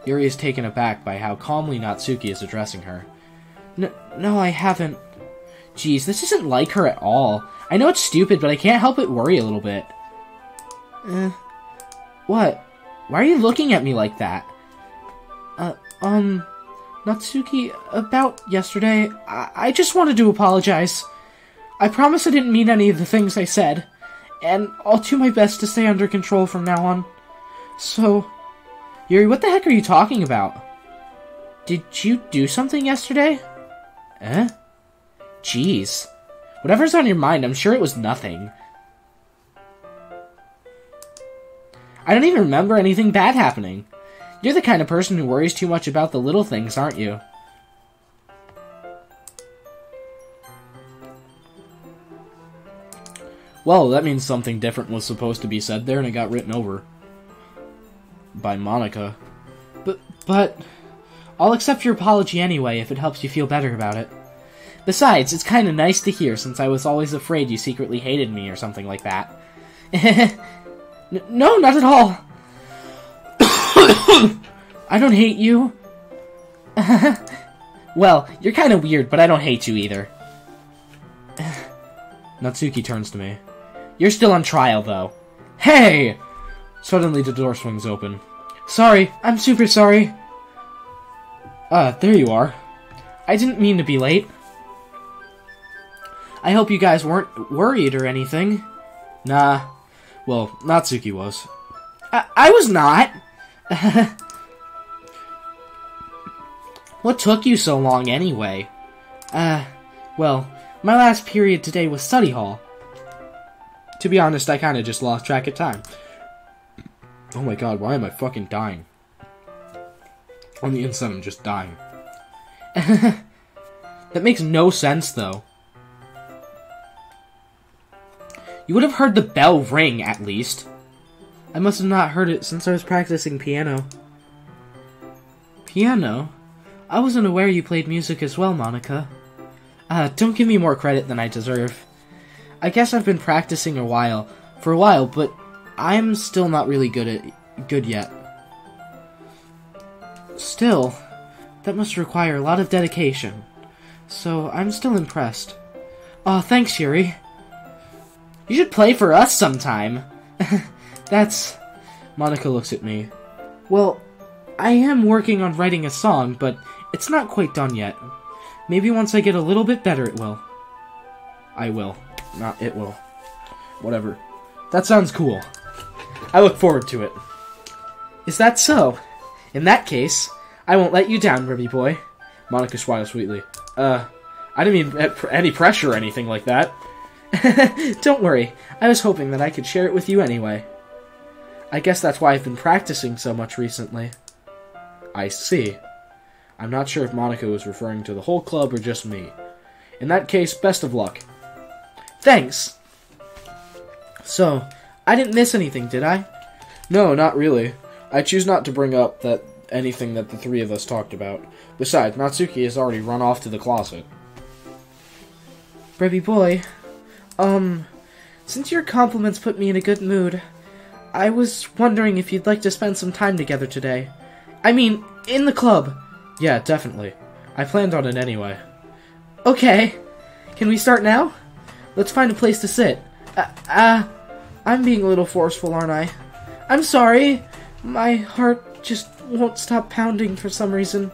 Yuri is taken aback by how calmly Natsuki is addressing her.
No, I haven't.
Jeez, this isn't like her at all. I know it's stupid, but I can't help but worry a little bit.
What?
Why are you looking at me like that?
Natsuki, about yesterday, I just wanted to apologize. I promise I didn't mean any of the things I said, and I'll do my best to stay under control from now on. So...
Yuri, what the heck are you talking about?
Did you do something yesterday?
Jeez. Whatever's on your mind, I'm sure it was nothing. I don't even remember anything bad happening. You're the kind of person who worries too much about the little things, aren't you? Well, that means something different was supposed to be said there and it got written over. By Monica.
But... I'll accept your apology anyway if it helps you feel better about it.
Besides, it's kind of nice to hear since I was always afraid you secretly hated me or something like that.
No, not at all. I don't hate you.
Well, you're kind of weird, but I don't hate you either. Natsuki turns to me. You're still on trial, though. Hey! Suddenly the door swings open.
Sorry, I'm super sorry.
There you are.
I didn't mean to be late. I hope you guys weren't worried or anything.
Nah. Well, Natsuki was.
I was not. What took you so long anyway? Well, my last period today was study hall.
To be honest, I kinda just lost track of time. Oh my god, why am I fucking dying? On the inside, I'm just dying.
That makes no sense, though. You would have heard the bell ring, at least. I must have not heard it since I was practicing piano. Piano? I wasn't aware you played music as well, Monica. Don't give me more credit than I deserve. I guess I've been practicing for a while, but I'm still not really good yet. Still, that must require a lot of dedication. So, I'm still impressed. Aw, thanks, Yuri. You should play for us sometime.
Monica looks at me.
Well, I am working on writing a song, but it's not quite done yet. Maybe once I get a little bit better, it will.
I will. Not it will. Whatever. That sounds cool. I look forward to it.
Is that so? In that case, I won't let you down, Ruby boy.
Monica smiles sweetly. I didn't mean any pressure or anything like that.
Don't worry. I was hoping that I could share it with you anyway. I guess that's why I've been practicing so much recently.
I see. I'm not sure if Monica was referring to the whole club or just me. In that case, best of luck.
Thanks. So, I didn't miss anything, did I?
No, not really. I choose not to bring up anything that the three of us talked about. Besides, Natsuki has already run off to the closet.
Brevy boy, since your compliments put me in a good mood, I was wondering if you'd like to spend some time together today. I mean, in the club.
Yeah, definitely. I planned on it anyway.
Okay. Can we start now? Let's find a place to sit. I'm being a little forceful, aren't I? I'm sorry. My heart just won't stop pounding for some reason.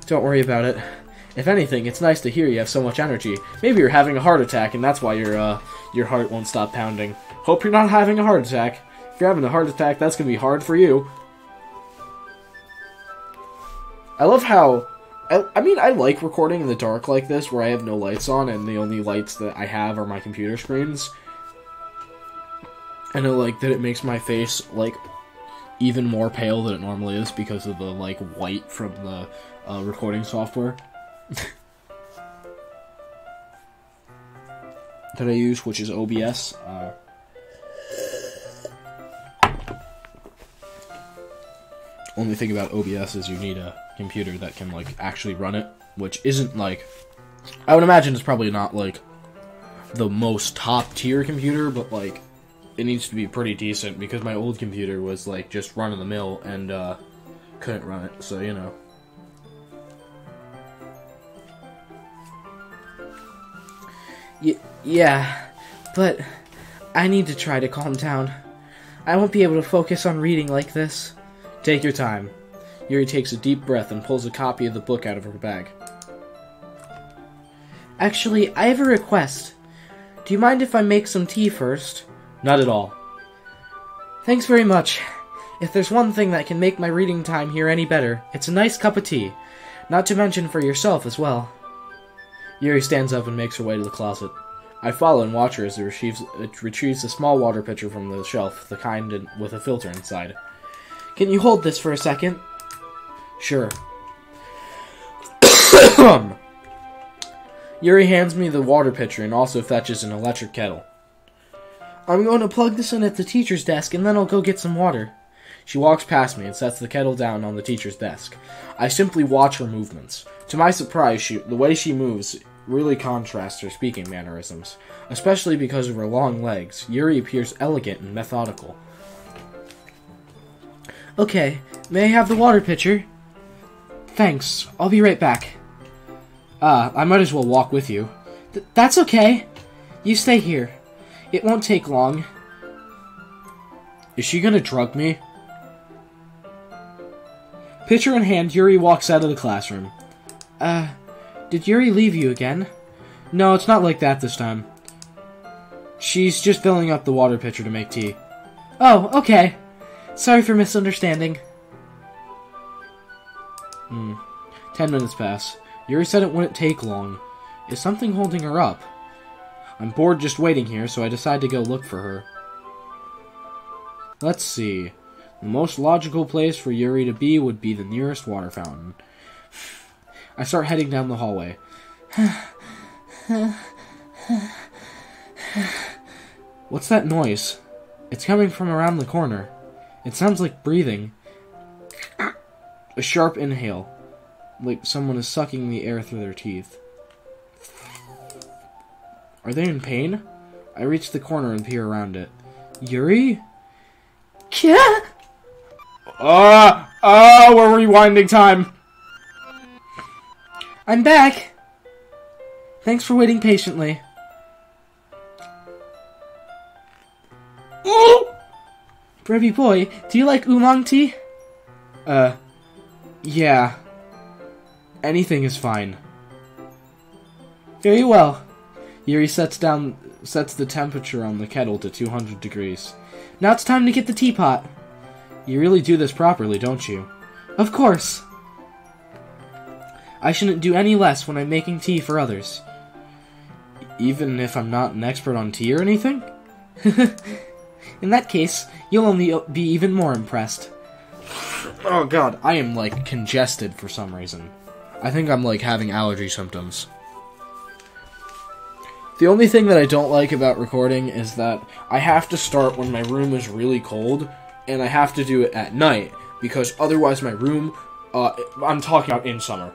Don't worry about it. If anything, it's nice to hear you have so much energy. Maybe you're having a heart attack, and that's why your heart won't stop pounding. Hope you're not having a heart attack. If you're having a heart attack, that's gonna be hard for you. I love how... I mean, I like recording in the dark like this, where I have no lights on, and the only lights that I have are my computer screens. And I like that it makes my face, like, even more pale than it normally is because of the, like, white from the recording software that I use, which is OBS. Only thing about OBS is you need a computer that can, like, actually run it, which isn't, like... I would imagine it's probably not, like, the most top-tier computer, but, like, it needs to be pretty decent, because my old computer was, like, just run-of-the-mill, and, couldn't run it, so, you know.
Yeah, but I need to try to calm down. I won't be able to focus on reading like this.
Take your time. Yuri takes a deep breath and pulls a copy of the book out of her bag.
Actually, I have a request. Do you mind if I make some tea first?
Not at all.
Thanks very much. If there's one thing that can make my reading time here any better, it's a nice cup of tea. Not to mention for yourself as well.
Yuri stands up and makes her way to the closet. I follow and watch her as it retrieves a small water pitcher from the shelf, the kind with a filter inside.
Can you hold this for a second?
Sure. Yuri hands me the water pitcher and also fetches an electric kettle.
I'm going to plug this in at the teacher's desk and then I'll go get some water.
She walks past me and sets the kettle down on the teacher's desk. I simply watch her movements. To my surprise, the way she moves really contrasts her speaking mannerisms. Especially because of her long legs, Yuri appears elegant and methodical.
Okay, may I have the water pitcher? Thanks, I'll be right back.
I might as well walk with you.
That's okay. You stay here. It won't take long.
Is she gonna drug me? Pitcher in hand, Yuri walks out of the classroom.
Did Yuri leave you again?
No, it's not like that this time. She's just filling up the water pitcher to make tea.
Oh, okay. Sorry for misunderstanding.
10 minutes pass. Yuri said it wouldn't take long. Is something holding her up? I'm bored just waiting here, so I decide to go look for her. Let's see. The most logical place for Yuri to be would be the nearest water fountain. I start heading down the hallway. What's that noise? It's coming from around the corner. It sounds like breathing. A sharp inhale, like someone is sucking the air through their teeth. Are they in pain? I reach the corner and peer around it. Yuri?
Yeah.
We're rewinding time.
I'm back. Thanks for waiting patiently. Brevy boy, do you like oolong tea?
Yeah. Anything is fine.
Very well.
Yuri sets the temperature on the kettle to 200 degrees.
Now it's time to get the teapot.
You really do this properly, don't you?
Of course. I shouldn't do any less when I'm making tea for others.
Even if I'm not an expert on tea or anything?
In that case, you'll only be even more impressed.
Oh god, I am, like, congested for some reason. I think I'm, like, having allergy symptoms. The only thing that I don't like about recording is that I have to start when my room is really cold, and I have to do it at night, because otherwise my room, I'm talking about in summer,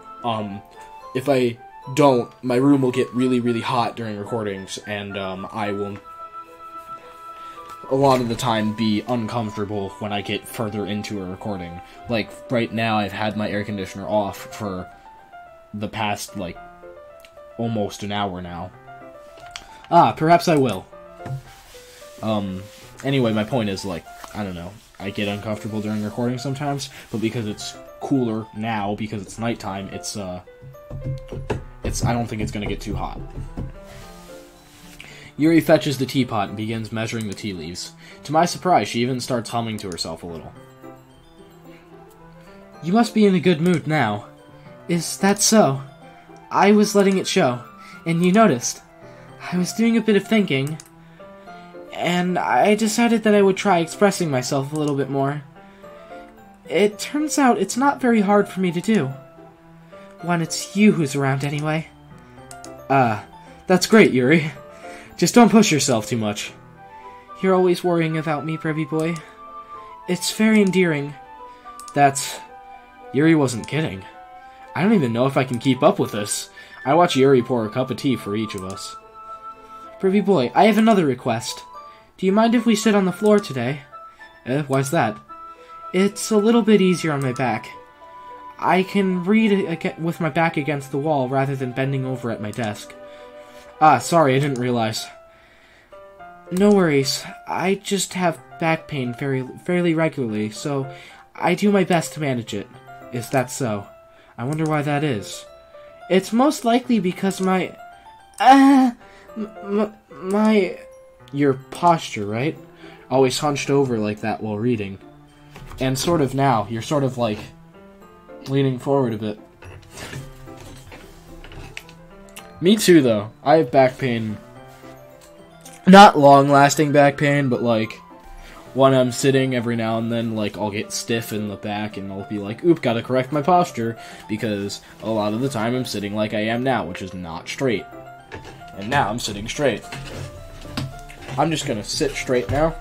if I don't, my room will get really, really hot during recordings, and, I will, a lot of the time, be uncomfortable when I get further into a recording. Like, right now, I've had my air conditioner off for the past, like, almost an hour now. Perhaps I will. Anyway, my point is, like, I don't know, I get uncomfortable during recording sometimes, but because it's cooler now, because it's nighttime, I don't think it's gonna get too hot. Yuri fetches the teapot and begins measuring the tea leaves. To my surprise, she even starts humming to herself a little. You must be in a good mood now. Is that so? I was letting it show, and you noticed. I was doing a bit of thinking, and I decided that I would try expressing myself a little bit more. It turns out it's not very hard for me to do. When it's you who's around anyway. That's great, Yuri. Just don't push yourself too much.
You're always worrying about me, Brevy boy. It's very endearing.
Yuri wasn't kidding. I don't even know if I can keep up with this. I watch Yuri pour a cup of tea for each of us.
Brevy boy, I have another request. Do you mind if we sit on the floor today?
Why's that?
It's a little bit easier on my back. I can read with my back against the wall rather than bending over at my desk.
Sorry, I didn't realize.
No worries. I just have back pain fairly regularly, so I do my best to manage it.
Is that so? I wonder why that is.
It's most likely because
Your posture, right? Always hunched over like that while reading. And sort of now, you're sort of like leaning forward a bit. Me too, though. I have back pain. Not long-lasting back pain, but like when I'm sitting every now and then, like I'll get stiff in the back and I'll be like, oop, gotta correct my posture, because a lot of the time I'm sitting like I am now, which is not straight. And now I'm sitting straight. I'm just gonna sit straight now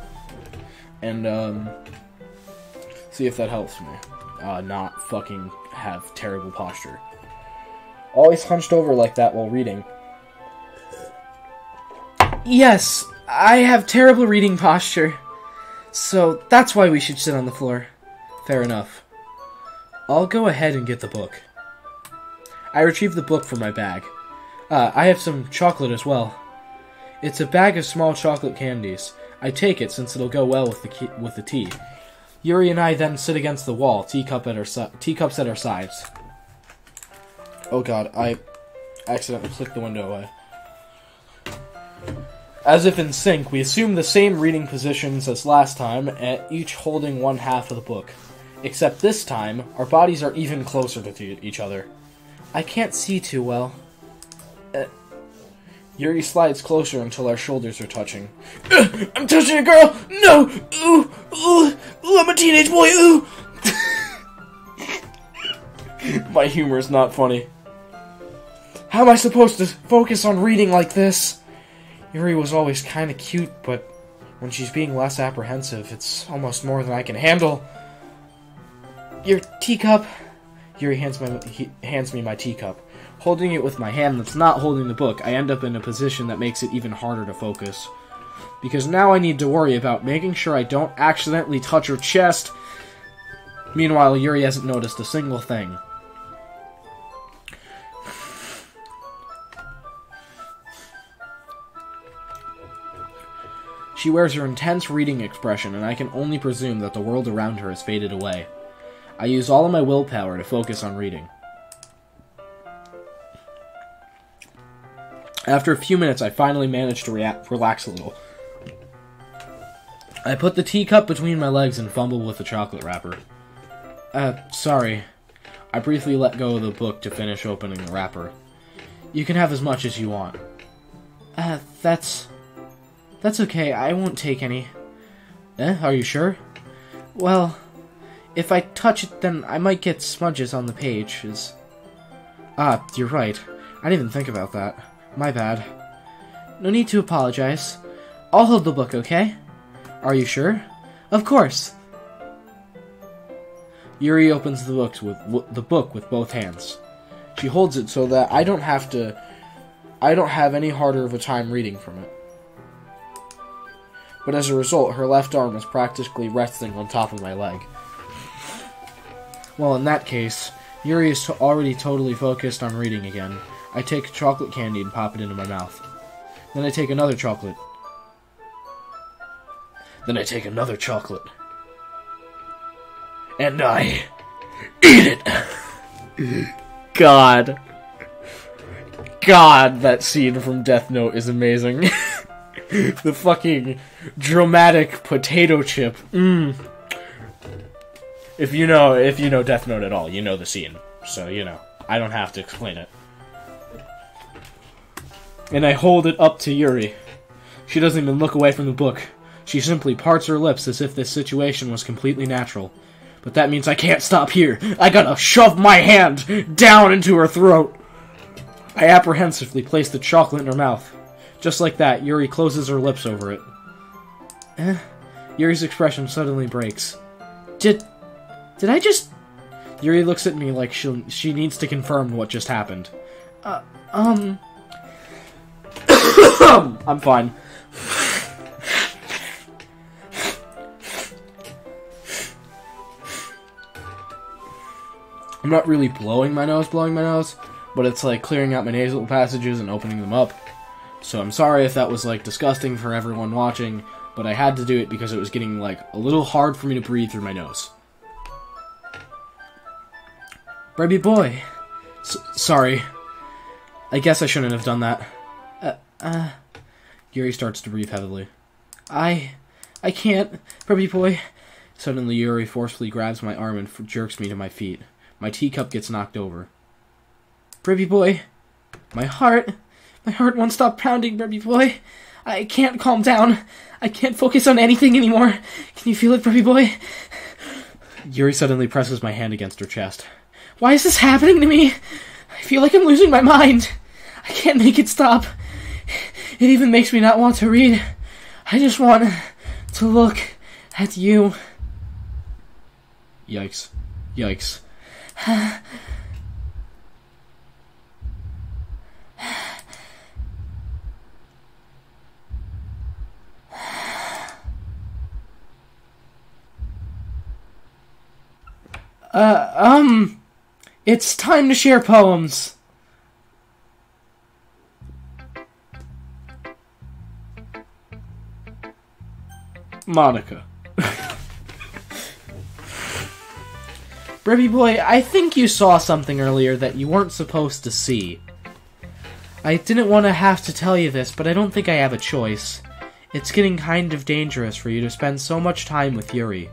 and see if that helps me. Not fucking have terrible posture. Always hunched over like that while reading.
Yes, I have terrible reading posture. So that's why we should sit on the floor.
Fair enough. I'll go ahead and get the book. I retrieve the book from my bag. I have some chocolate as well. It's a bag of small chocolate candies. I take it since it'll go well with the tea. Yuri and I then sit against the wall, teacups at our sides. Oh god, I accidentally flicked the window away. As if in sync, we assume the same reading positions as last time, each holding one half of the book. Except this time, our bodies are even closer to each other.
I can't see too well.
Yuri slides closer until our shoulders are touching. I'm touching a girl! No! Ooh! Ooh! Ooh, I'm a teenage boy! Ooh! My humor is not funny. How am I supposed to focus on reading like this? Yuri was always kinda cute, but when she's being less apprehensive, it's almost more than I can handle.
Your teacup.
Yuri hands me my teacup. Holding it with my hand that's not holding the book, I end up in a position that makes it even harder to focus. Because now I need to worry about making sure I don't accidentally touch her chest. Meanwhile, Yuri hasn't noticed a single thing. She wears her intense reading expression, and I can only presume that the world around her has faded away. I use all of my willpower to focus on reading. After a few minutes, I finally manage to relax a little. I put the teacup between my legs and fumble with the chocolate wrapper. Sorry. I briefly let go of the book to finish opening the wrapper. You can have as much as you want.
That's okay, I won't take any.
Are you sure?
Well, if I touch it, then I might get smudges on the pages.
You're right. I didn't even think about that. My bad.
No need to apologize. I'll hold the book, okay?
Are you sure?
Of course.
Yuri opens the book with both hands. She holds it so that I don't have any harder of a time reading from it. But as a result, her left arm is practically resting on top of my leg. Well, in that case, Yuri is already totally focused on reading again. I take chocolate candy and pop it into my mouth. Then I take another chocolate. Then I take another chocolate. And I eat it! God, that scene from Death Note is amazing. The fucking dramatic potato chip. If you know Death Note at all, you know the scene. So, I don't have to explain it. And I hold it up to Yuri. She doesn't even look away from the book. She simply parts her lips as if this situation was completely natural. But that means I can't stop here. I gotta shove my hand down into her throat. I apprehensively place the chocolate in her mouth. Just like that, Yuri closes her lips over it. Yuri's expression suddenly breaks. Did I just... Yuri looks at me like she needs to confirm what just happened. I'm fine. I'm not really blowing my nose, but it's like clearing out my nasal passages and opening them up. So I'm sorry if that was like disgusting for everyone watching, but I had to do it because it was getting like a little hard for me to breathe through my nose. Baby boy. Sorry. I guess I shouldn't have done that. Yuri starts to breathe heavily. I can't, baby boy. Suddenly Yuri forcefully grabs my arm and jerks me to my feet. My teacup gets knocked over. Baby boy. My heart won't stop pounding, baby boy. I can't calm down. I can't focus on anything anymore. Can you feel it, baby boy? Yuri suddenly presses my hand against her chest. Why is this happening to me? I feel like I'm losing my mind. I can't make it stop. It even makes me not want to read. I just want to look at you. Yikes. Yikes. It's time to share poems. Monica. Brevy boy, I think you saw something earlier that you weren't supposed to see. I didn't want to have to tell you this, but I don't think I have a choice. It's getting kind of dangerous for you to spend so much time with Yuri.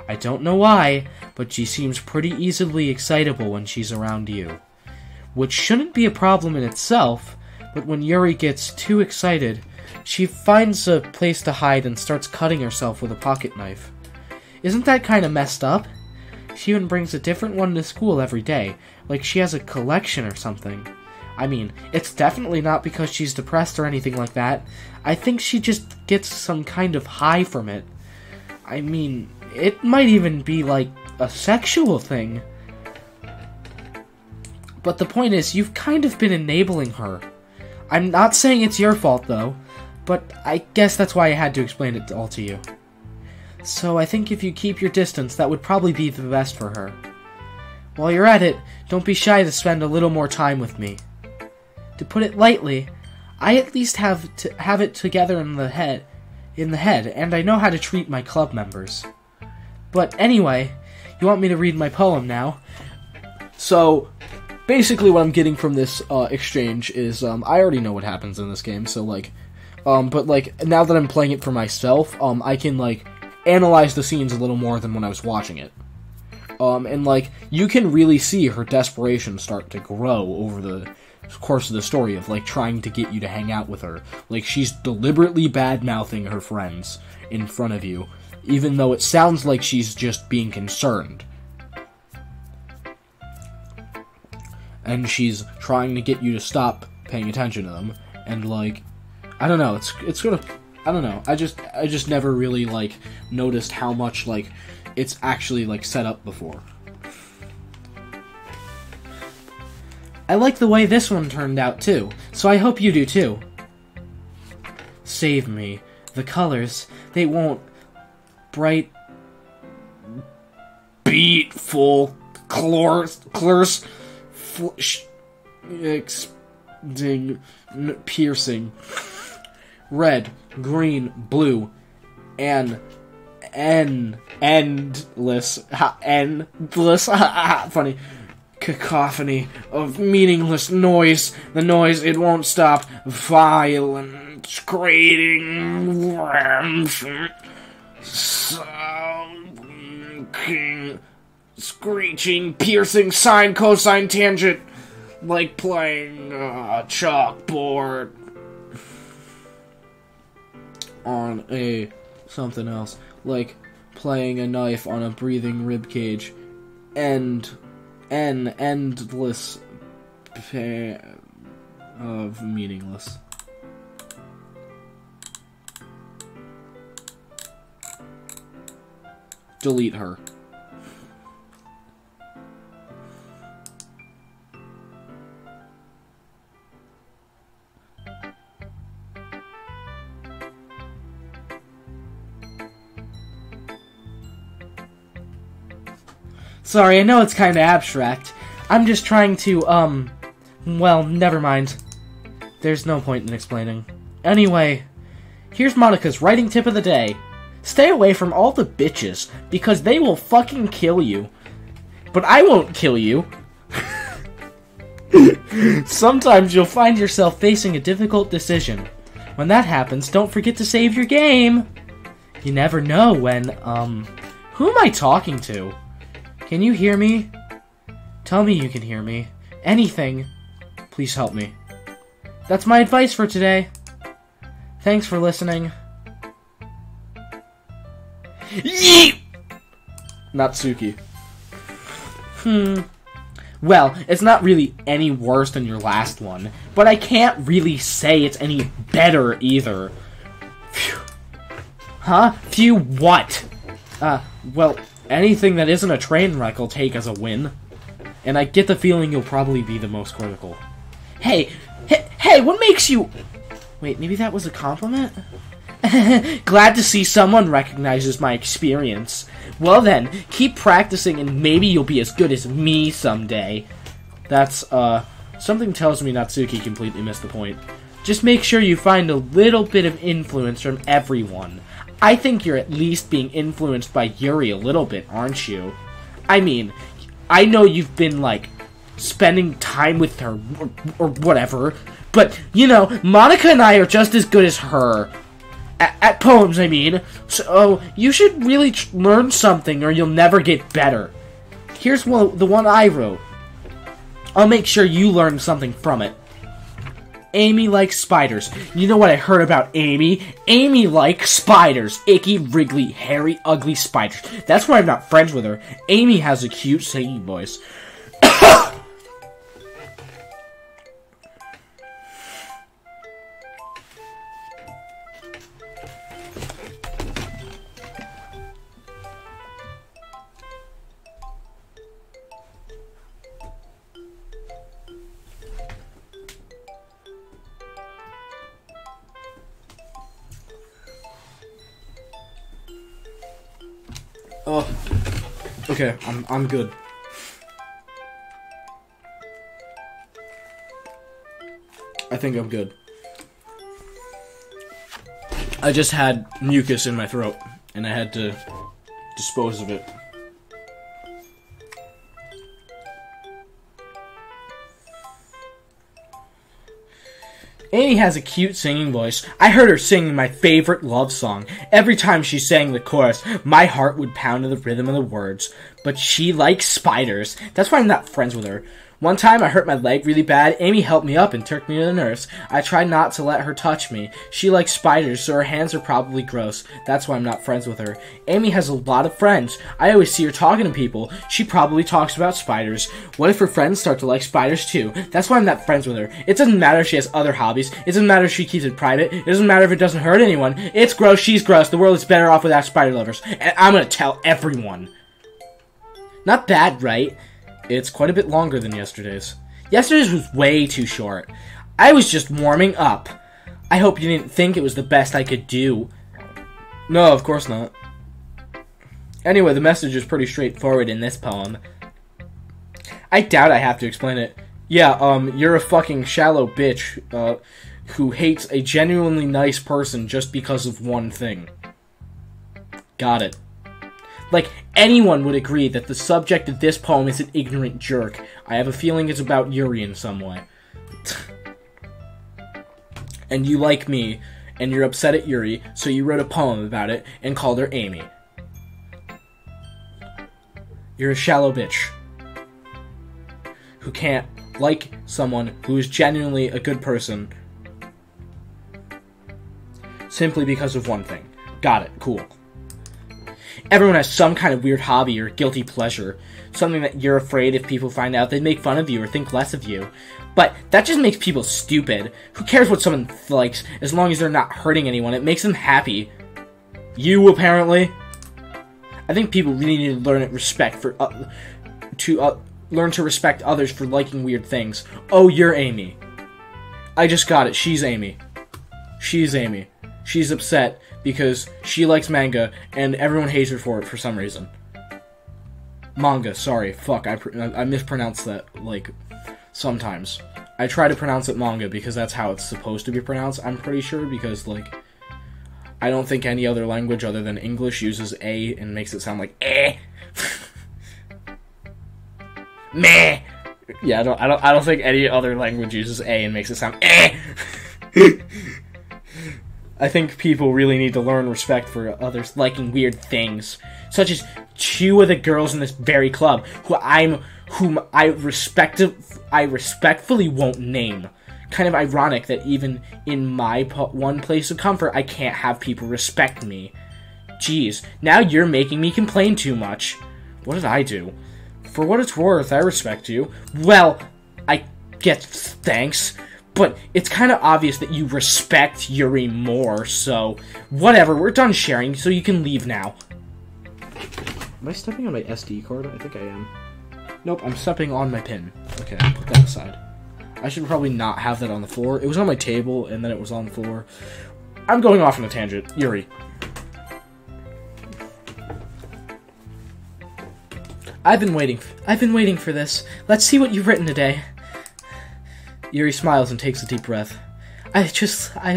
I don't know why, but she seems pretty easily excitable when she's around you. Which shouldn't be a problem in itself, but when Yuri gets too excited, she finds a place to hide and starts cutting herself with a pocket knife. Isn't that kind of messed up? She even brings a different one to school every day, like she has a collection or something. I mean, it's definitely not because she's depressed or anything like that. I think she just gets some kind of high from it. I mean, it might even be like a sexual thing. But the point is, you've kind of been enabling her. I'm not saying it's your fault, though, but I guess that's why I had to explain it all to you. So I think if you keep your distance, that would probably be the best for her. While you're at it, don't be shy to spend a little more time with me. To put it lightly, I at least have it together in the head, and I know how to treat my club members. But anyway, you want me to read my poem now? So, basically what I'm getting from this exchange is, I already know what happens in this game, so but now that I'm playing it for myself, I can, analyze the scenes a little more than when I was watching it. And you can really see her desperation start to grow over the course of the story of, trying to get you to hang out with her. She's deliberately bad-mouthing her friends in front of you, even though it sounds like she's just being concerned. And she's trying to get you to stop paying attention to them, and, I don't know, it's sort of... I don't know, I just never really, noticed how much, it's actually, set up before. I like the way this one turned out, too, so I hope you do, too. Save me. The colors, they won't... bright... beatful... clors... piercing... red, green, blue, and endless, funny,
cacophony of meaningless noise. The noise, it won't stop. Violent, grating, sounding, screeching, piercing, sine, cosine, tangent, like playing a chalkboard on a something else, like playing a knife on a breathing rib cage, and an endless pair of meaningless. Delete her.
Sorry, I know it's kinda abstract. I'm just trying to, well, never mind. There's no point in explaining. Anyway, here's Monica's writing tip of the day. Stay away from all the bitches, because they will fucking kill you. But I won't kill you. Sometimes you'll find yourself facing a difficult decision. When that happens, don't forget to save your game. You never know when, who am I talking to? Can you hear me? Tell me you can hear me. Anything. Please help me. That's my advice for today. Thanks for listening.
Yeet! Natsuki.
Well, it's not really any worse than your last one, but I can't really say it's any better either. Phew. Huh? Phew what? Well, anything that isn't a train wreck I'll take as a win. And I get the feeling you'll probably be the most critical. Hey, what makes you... Wait, maybe that was a compliment? Glad to see someone recognizes my experience. Well then, keep practicing and maybe you'll be as good as me someday. That's, something tells me Natsuki completely missed the point. Just make sure you find a little bit of influence from everyone. I think you're at least being influenced by Yuri a little bit, aren't you? I mean, I know you've been, like, spending time with her, or whatever, but, you know, Monica and I are just as good as her. At poems, I mean. So, you should really learn something or you'll never get better. Here's the one I wrote. I'll make sure you learn something from it. Amy likes spiders. You know what I heard about Amy? Amy likes spiders. Icky, wriggly, hairy, ugly spiders. That's why I'm not friends with her. Amy has a cute singing voice.
Oh, okay, I'm good. I think I'm good. I just had mucus in my throat, and I had to dispose of it.
Amy has a cute singing voice. I heard her singing my favorite love song. Every time she sang the chorus, my heart would pound to the rhythm of the words. But she likes spiders. That's why I'm not friends with her. One time I hurt my leg really bad. Amy helped me up and took me to the nurse. I tried not to let her touch me. She likes spiders, so her hands are probably gross. That's why I'm not friends with her. Amy has a lot of friends. I always see her talking to people. She probably talks about spiders. What if her friends start to like spiders too? That's why I'm not friends with her. It doesn't matter if she has other hobbies. It doesn't matter if she keeps it private. It doesn't matter if it doesn't hurt anyone. It's gross, she's gross. The world is better off without spider lovers. And I'm gonna tell everyone. Not bad, right? It's quite a bit longer than yesterday's. Yesterday's was way too short. I was just warming up. I hope you didn't think it was the best I could do.
No, of course not. Anyway, the message is pretty straightforward in this poem. I doubt I have to explain it. Yeah, you're a fucking shallow bitch, who hates a genuinely nice person just because of one thing. Got it. Like, anyone would agree that the subject of this poem is an ignorant jerk. I have a feeling it's about Yuri in some way. And you like me, and you're upset at Yuri, so you wrote a poem about it and called her Amy. You're a shallow bitch who can't like someone who is genuinely a good person simply because of one thing. Got it. Cool. Everyone has some kind of weird hobby or guilty pleasure. Something that you're afraid if people find out, they'd make fun of you or think less of you. But that just makes people stupid. Who cares what someone likes, as long as they're not hurting anyone? It makes them happy. You, apparently. I think people really need to learn learn to respect others for liking weird things. Oh, you're Amy. I just got it. She's Amy. She's Amy. She's upset because she likes manga and everyone hates her for it for some reason. Manga, sorry. Fuck, I mispronounce that, like, sometimes. I try to pronounce it manga because that's how it's supposed to be pronounced, I'm pretty sure, because, like, I don't think any other language other than English uses A and makes it sound like eh. Meh. Yeah, I don't think any other language uses A and makes it sound eh. I think people really need to learn respect for others liking weird things, such as two of the girls in this very club, whom I respectfully won't name. Kind of ironic that even in my one place of comfort, I can't have people respect me. Jeez, now you're making me complain too much. What did I do? For what it's worth, I respect you. Well, I get thanks. But it's kind of obvious that you respect Yuri more, so whatever, we're done sharing, so you can leave now. Am I stepping on my SD card? I think I am. Nope, I'm stepping on my pin. Okay, I'll put that aside. I should probably not have that on the floor. It was on my table, and then it was on the floor. I'm going off on a tangent. Yuri. I've been waiting for this. Let's see what you've written today. Yuri smiles and takes a deep breath. I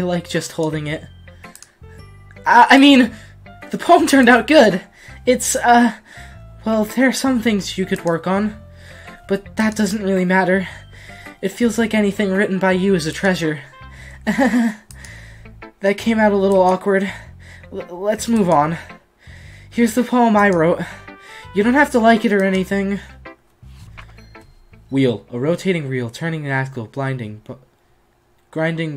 like just holding it. I mean, the poem turned out good. It's, well, there are some things you could work on, but that doesn't really matter. It feels like anything written by you is a treasure. That came out a little awkward. Let's move on. Here's the poem I wrote. You don't have to like it or anything. Wheel, a rotating reel, turning an axle, grinding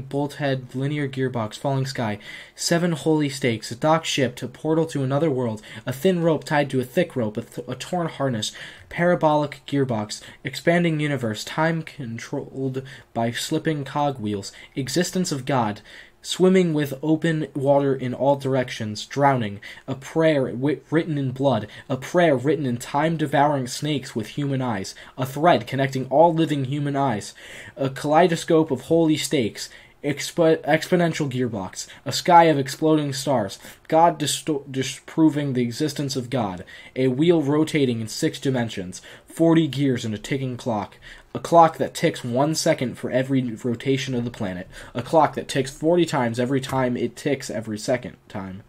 bolt head, linear gearbox, falling sky, 7 holy stakes, a docked ship, a portal to another world, a thin rope tied to a thick rope, a torn harness, parabolic gearbox, expanding universe, time controlled by slipping cogwheels, existence of God, swimming with open water in all directions, drowning, a prayer written in blood, a prayer written in time-devouring snakes with human eyes, a thread connecting all living human eyes, a kaleidoscope of holy stakes, exponential gearbox, a sky of exploding stars, God disproving the existence of God, a wheel rotating in 6 dimensions, 40 gears and a ticking clock, a clock that ticks 1 second for every rotation of the planet, a clock that ticks 40 times every time it ticks every second time,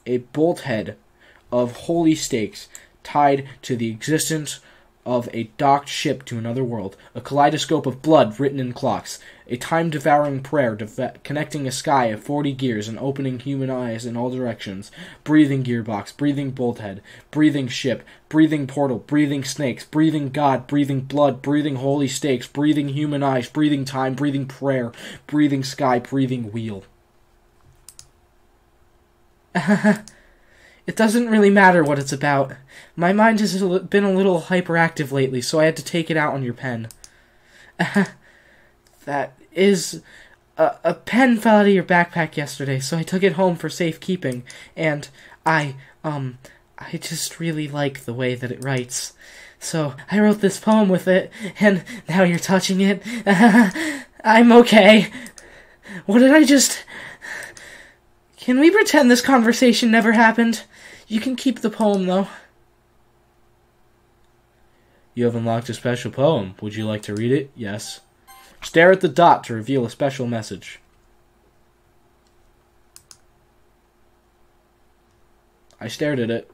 a bolt head of holy stakes tied to the existence of a docked ship to another world, a kaleidoscope of blood written in clocks, a time-devouring prayer connecting a sky of 40 gears and opening human eyes in all directions, breathing gearbox, breathing bolthead, breathing ship, breathing portal, breathing snakes, breathing God, breathing blood, breathing holy stakes, breathing human eyes, breathing time, breathing prayer, breathing sky, breathing wheel. It doesn't really matter what it's about. My mind has been a little hyperactive lately, so I had to take it out on your pen. That is... A pen fell out of your backpack yesterday, so I took it home for safekeeping, and I just really like the way that it writes. So I wrote this poem with it, and now you're touching it. I'm okay. What did I just... Can we pretend this conversation never happened? You can keep the poem, though. You have unlocked a special poem. Would you like to read it? Yes. Stare at the dot to reveal a special message. I stared at it.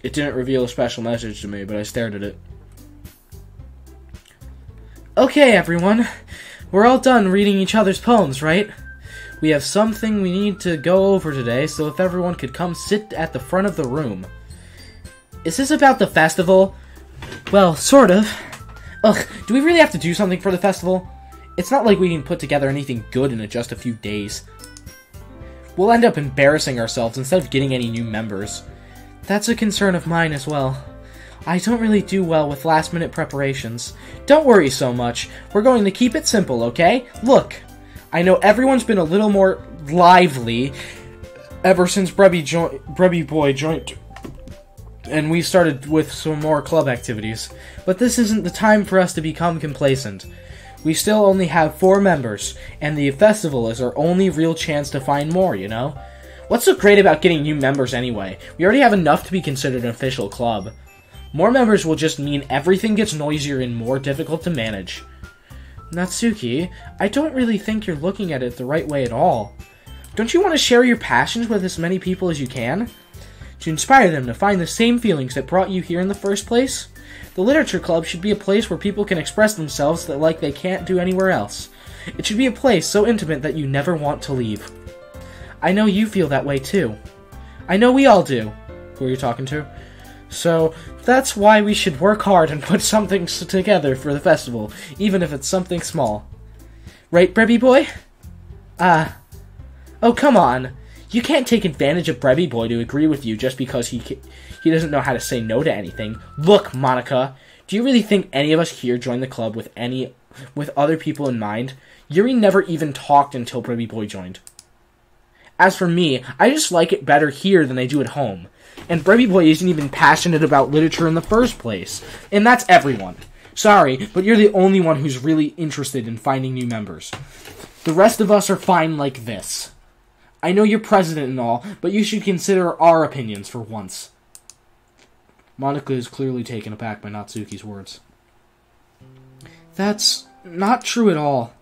It didn't reveal a special message to me, but I stared at it.
Okay, everyone. We're all done reading each other's poems, right? We have something we need to go over today, so if everyone could come sit at the front of the room. Is this about the festival? Well, sort of. Ugh, do we really have to do something for the festival? It's not like we can put together anything good in just a few days. We'll end up embarrassing ourselves instead of getting any new members. That's a concern of mine as well. I don't really do well with last-minute preparations. Don't worry so much. We're going to keep it simple, okay? Look, I know everyone's been a little more lively ever since Brebby Boy joined, and we started with some more club activities. But this isn't the time for us to become complacent. We still only have 4 members, and the festival is our only real chance to find more, you know? What's so great about getting new members anyway? We already have enough to be considered an official club. More members will just mean everything gets noisier and more difficult to manage. Natsuki, I don't really think you're looking at it the right way at all. Don't you want to share your passions with as many people as you can? To inspire them to find the same feelings that brought you here in the first place? The Literature Club should be a place where people can express themselves like they can't do anywhere else. It should be a place so intimate that you never want to leave. I know you feel that way too. I know we all do. Who are you talking to? So, that's why we should work hard and put something together for the festival, even if it's something small. Right, Brebby Boy? Oh, come on. You can't take advantage of Brebby Boy to agree with you just because he doesn't know how to say no to anything. Look, Monica, do you really think any of us here joined the club with other people in mind? Yuri never even talked until Brebby Boy joined. As for me, I just like it better here than I do at home. And Brebby Boy isn't even passionate about literature in the first place. And that's everyone. Sorry, but you're the only one who's really interested in finding new members. The rest of us are fine like this. I know you're president and all, but you should consider our opinions for once. Monica is clearly taken aback by Natsuki's words. That's not true at all.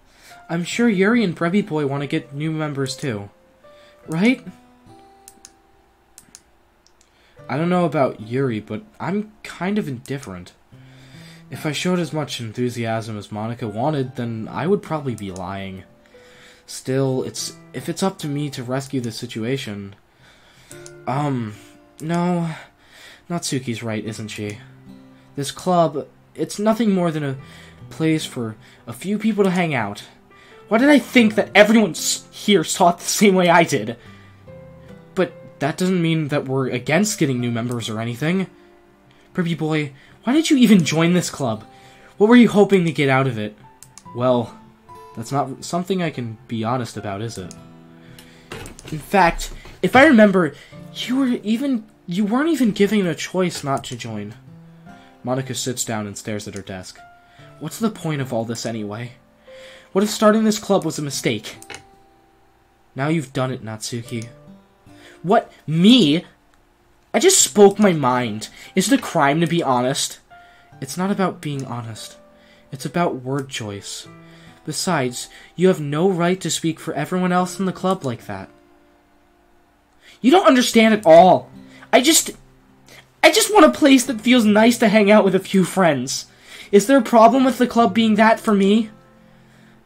I'm sure Yuri and Brebby Boy want to get new members too. Right? I don't know about Yuri, but I'm kind of indifferent. If I showed as much enthusiasm as Monica wanted, then I would probably be lying. Still, if it's up to me to rescue the situation... No... Natsuki's right, isn't she? This club, it's nothing more than a place for a few people to hang out. Why did I think that everyone here saw it the same way I did? But that doesn't mean that we're against getting new members or anything. Brebby Boy, why did you even join this club? What were you hoping to get out of it? Well, that's not something I can be honest about, is it? In fact, if I remember, you weren't even given a choice not to join. Monica sits down and stares at her desk. What's the point of all this anyway? What if starting this club was a mistake? Now you've done it, Natsuki. What? Me? I just spoke my mind. Is it a crime to be honest? It's not about being honest. It's about word choice. Besides, you have no right to speak for everyone else in the club like that. You don't understand at all. I just want a place that feels nice to hang out with a few friends. Is there a problem with the club being that for me?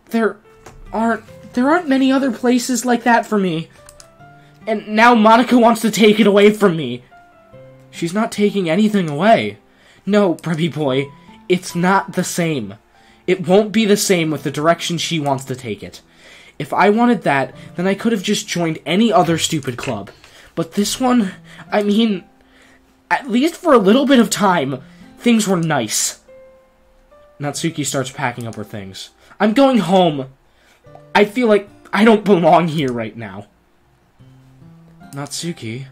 There aren't many other places like that for me. And now Monica wants to take it away from me. She's not taking anything away. No, Brebby Boy, it's not the same. It won't be the same with the direction she wants to take it. If I wanted that, then I could have just joined any other stupid club. But this one, I mean, at least for a little bit of time, things were nice. Natsuki starts packing up her things. I'm going home. I feel like I don't belong here right now. Natsuki?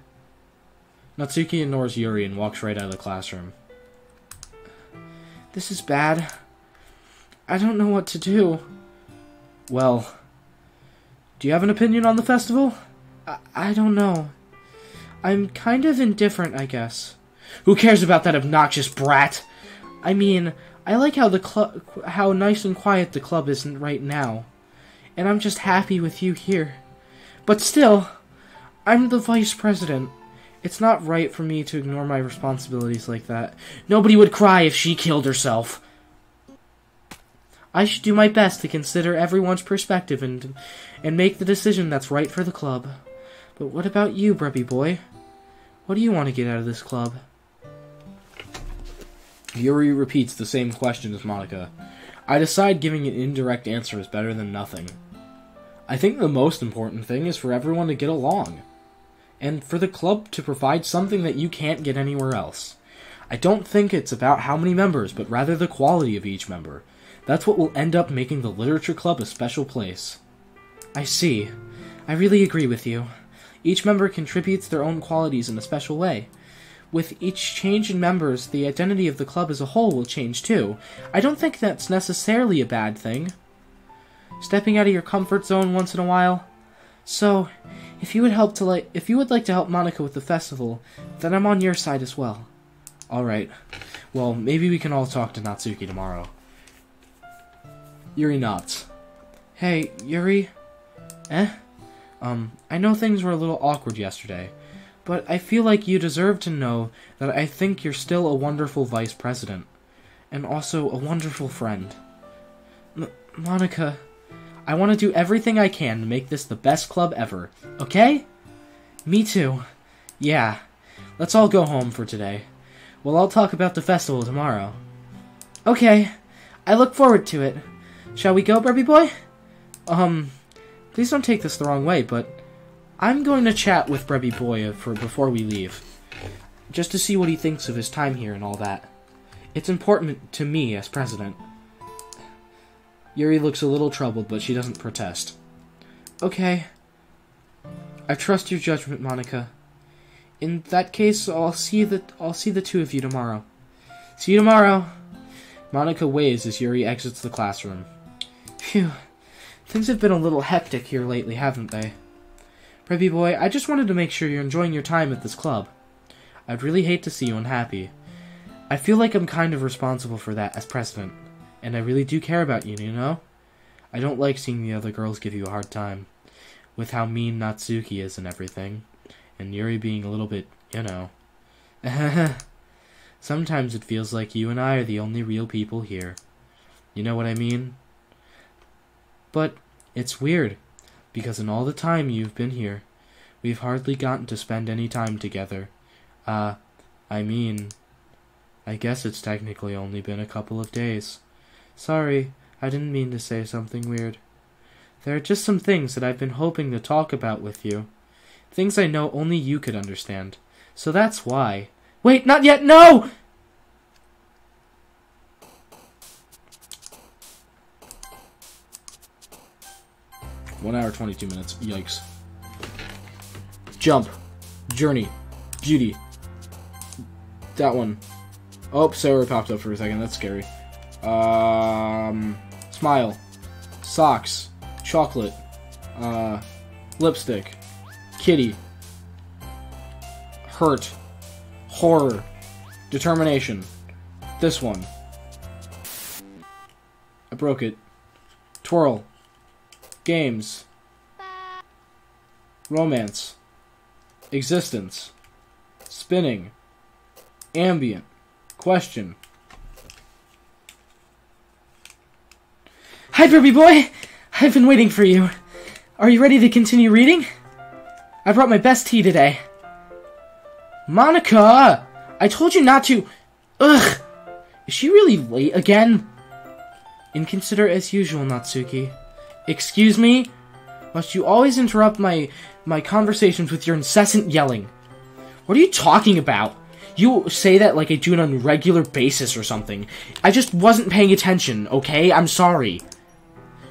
Natsuki ignores Yuri and walks right out of the classroom. This is bad. I don't know what to do. Well, do you have an opinion on the festival? I don't know. I'm kind of indifferent, I guess. Who cares about that obnoxious brat? I mean, I like how nice and quiet the club is right now. And I'm just happy with you here. But still, I'm the vice president. It's not right for me to ignore my responsibilities like that.
Nobody would cry if she killed herself.
I should do my best to consider everyone's perspective and make the decision that's right for the club. But what about you, Brubby boy? What do you want to get out of this club? Yuri repeats the same question as Monica. I decide giving an indirect answer is better than nothing. I think the most important thing is for everyone to get along, and for the club to provide something that you can't get anywhere else. I don't think it's about how many members, but rather the quality of each member. That's what will end up making the literature club a special place. I see. I really agree with you. Each member contributes their own qualities in a special way. With each change in members, the identity of the club as a whole will change too. I don't think that's necessarily a bad thing. Stepping out of your comfort zone once in a while. So, if you would like to help Monica with the festival, then I'm on your side as well. Alright. Well, maybe we can all talk to Natsuki tomorrow. Yuri nods. Hey, Yuri? I know things were a little awkward yesterday, but I feel like you deserve to know that I think you're still a wonderful vice president, and also a wonderful friend. Monica, I want to do everything I can to make this the best club ever, okay? Me too. Yeah. Let's all go home for today. Well, I'll talk about the festival tomorrow. Okay. I look forward to it. Shall we go, Brubby boy? Please don't take this the wrong way, but I'm going to chat with Brubby boy before we leave. Just to see what he thinks of his time here and all that. It's important to me as president. Yuri looks a little troubled, but she doesn't protest. Okay. I trust your judgment, Monica. In that case, I'll see the two of you tomorrow. See you tomorrow. Monica waves as Yuri exits the classroom. Phew. Things have been a little hectic here lately, haven't they? Brubby boy, I just wanted to make sure you're enjoying your time at this club. I'd really hate to see you unhappy. I feel like I'm kind of responsible for that as president. And I really do care about you, you know? I don't like seeing the other girls give you a hard time. With how mean Natsuki is and everything. And Yuri being a little bit, you know. Sometimes it feels like you and I are the only real people here. You know what I mean? But it's weird, because in all the time you've been here, we've hardly gotten to spend any time together. I guess it's technically only been a couple of days. Sorry, I didn't mean to say something weird. There are just some things that I've been hoping to talk about with you. Things I know only you could understand. So that's why. Wait, not yet, no! One hour, 22 minutes. Yikes. Jump. Journey. Beauty. That one. Oh, Sarah popped up for a second. That's scary. Smile. Socks. Chocolate. Lipstick. Kitty. Hurt. Horror. Determination. This one. I broke it. Twirl. Games. Romance. Existence. Spinning. Ambient. Question. Hi, Brubby boy! I've been waiting for you. Are you ready to continue reading? I brought my best tea today. Monica! I told you not to... Ugh! Is she really late again? Inconsiderate as usual, Natsuki. Excuse me? Must you always interrupt my conversations with your incessant yelling? What are you talking about? You say that like I do it on a regular basis or something. I just wasn't paying attention, okay? I'm sorry.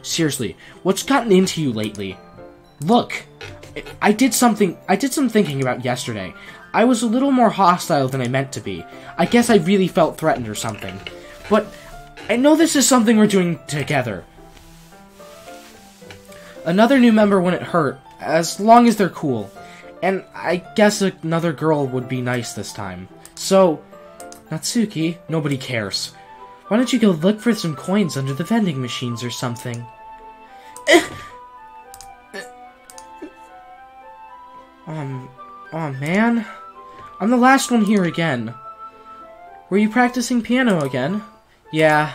Seriously, what's gotten into you lately? Look, I did some thinking about yesterday. I was a little more hostile than I meant to be. I guess I really felt threatened or something. But I know this is something we're doing together. Another new member wouldn't hurt, as long as they're cool. And I guess another girl would be nice this time. So, Natsuki, nobody cares. Why don't you go look for some coins under the vending machines or something? Oh man.
I'm the last one here again. Were you practicing piano again? Yeah.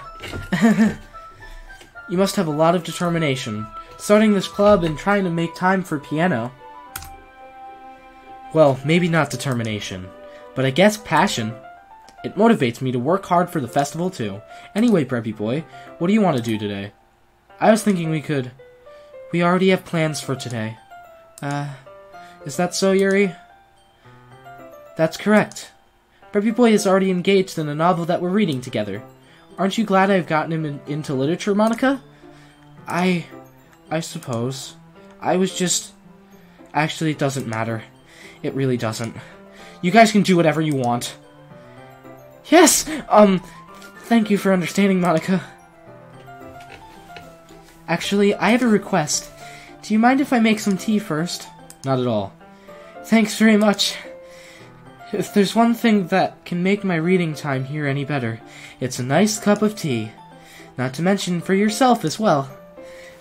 You must have a lot of determination. Starting this club and trying to make time for piano. Well, maybe not determination, but I guess passion. It motivates me to work hard for the festival too. Anyway, Preppy Boy, what do you want to do today? I was thinking we already have plans for today. Is that so, Yuri? That's correct. Preppy Boy is already engaged in a novel that we're reading together. Aren't you glad I've gotten him into literature, Monica? I suppose. I was just... Actually, it doesn't matter. It really doesn't. You guys can do whatever you want. Yes! Thank you for understanding, Monica. Actually, I have a request. Do you mind if I make some tea first? Not at all. Thanks very much. If there's one thing that can make my reading time here any better, it's a nice cup of tea. Not to mention for yourself as well.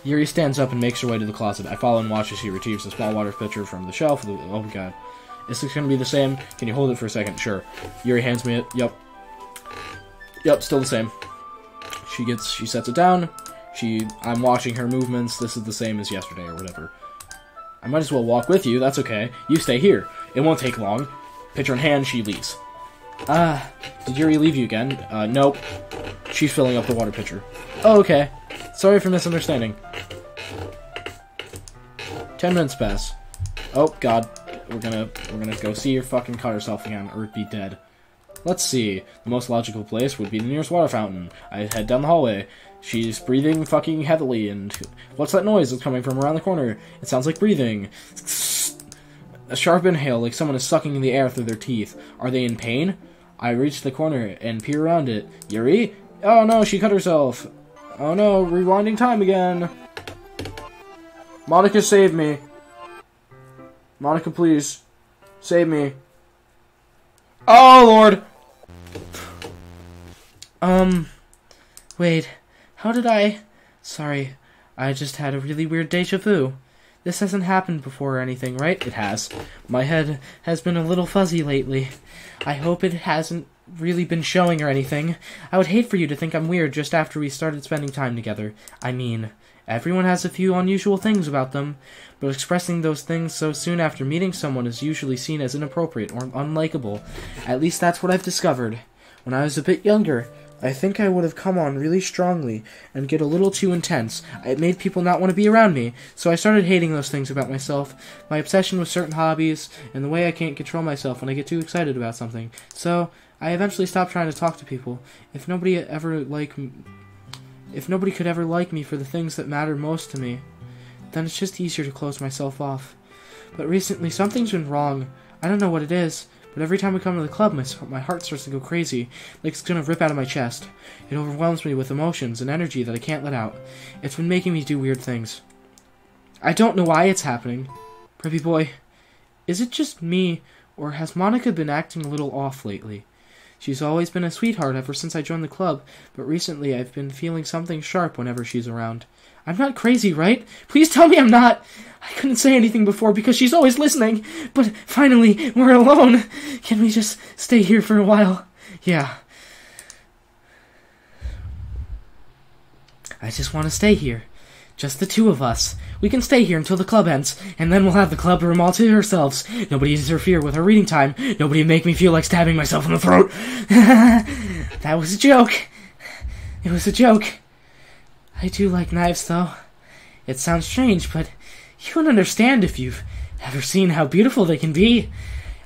Yuri stands up and makes her way to the closet. I follow and watch as she retrieves a small water pitcher from the shelf. Oh my god. Is this going to be the same? Can you hold it for a second? Sure. Yuri hands me it. Yep. Yep, still the same. She sets it down. I'm watching her movements. This is the same as yesterday or whatever. I might as well walk with you. That's okay. You stay here. It won't take long. Pitcher in hand, she leaves. Did Yuri leave you again? Nope. She's filling up the water pitcher. Oh, okay. Sorry for misunderstanding. 10 minutes pass. Oh, God. We're gonna go see her fucking cut herself again, or be dead. Let's see. The most logical place would be the nearest water fountain. I head down the hallway. She's breathing fucking heavily, and... What's that noise that's coming from around the corner? It sounds like breathing. A sharp inhale, like someone is sucking the air through their teeth. Are they in pain? I reach the corner and peer around it. Yuri? Oh no, she cut herself. Oh no, rewinding time again. Monica, save me. Monica, please. Save me. Oh, Lord! Wait. How did I... Sorry. I just had a really weird deja vu. This hasn't happened before or anything, right? It has. My head has been a little fuzzy lately. I hope it hasn't really been showing or anything. I would hate for you to think I'm weird just after we started spending time together. I mean, everyone has a few unusual things about them, but expressing those things so soon after meeting someone is usually seen as inappropriate or unlikable. At least that's what I've discovered. When I was a bit younger, I think I would have come on really strongly and get a little too intense. It made people not want to be around me, so I started hating those things about myself, my obsession with certain hobbies, and the way I can't control myself when I get too excited about something. So, I eventually stopped trying to talk to people. If nobody could ever like me for the things that matter most to me, then it's just easier to close myself off. But recently, something's been wrong. I don't know what it is. But every time we come to the club, my heart starts to go crazy, like it's gonna rip out of my chest. It overwhelms me with emotions and energy that I can't let out. It's been making me do weird things. I don't know why it's happening. Preppy Boy, is it just me, or has Monica been acting a little off lately? She's always been a sweetheart ever since I joined the club, but recently I've been feeling something sharp whenever she's around. I'm not crazy, right? Please tell me I'm not! I couldn't say anything before because she's always listening, but finally, we're alone! Can we just stay here for a while? Yeah. I just want to stay here. Just the two of us. We can stay here until the club ends, and then we'll have the club room all to ourselves. Nobody interfere with our reading time. Nobody make me feel like stabbing myself in the throat. That was a joke. It was a joke. I do like knives, though. It sounds strange, but you wouldn't understand if you've ever seen how beautiful they can be.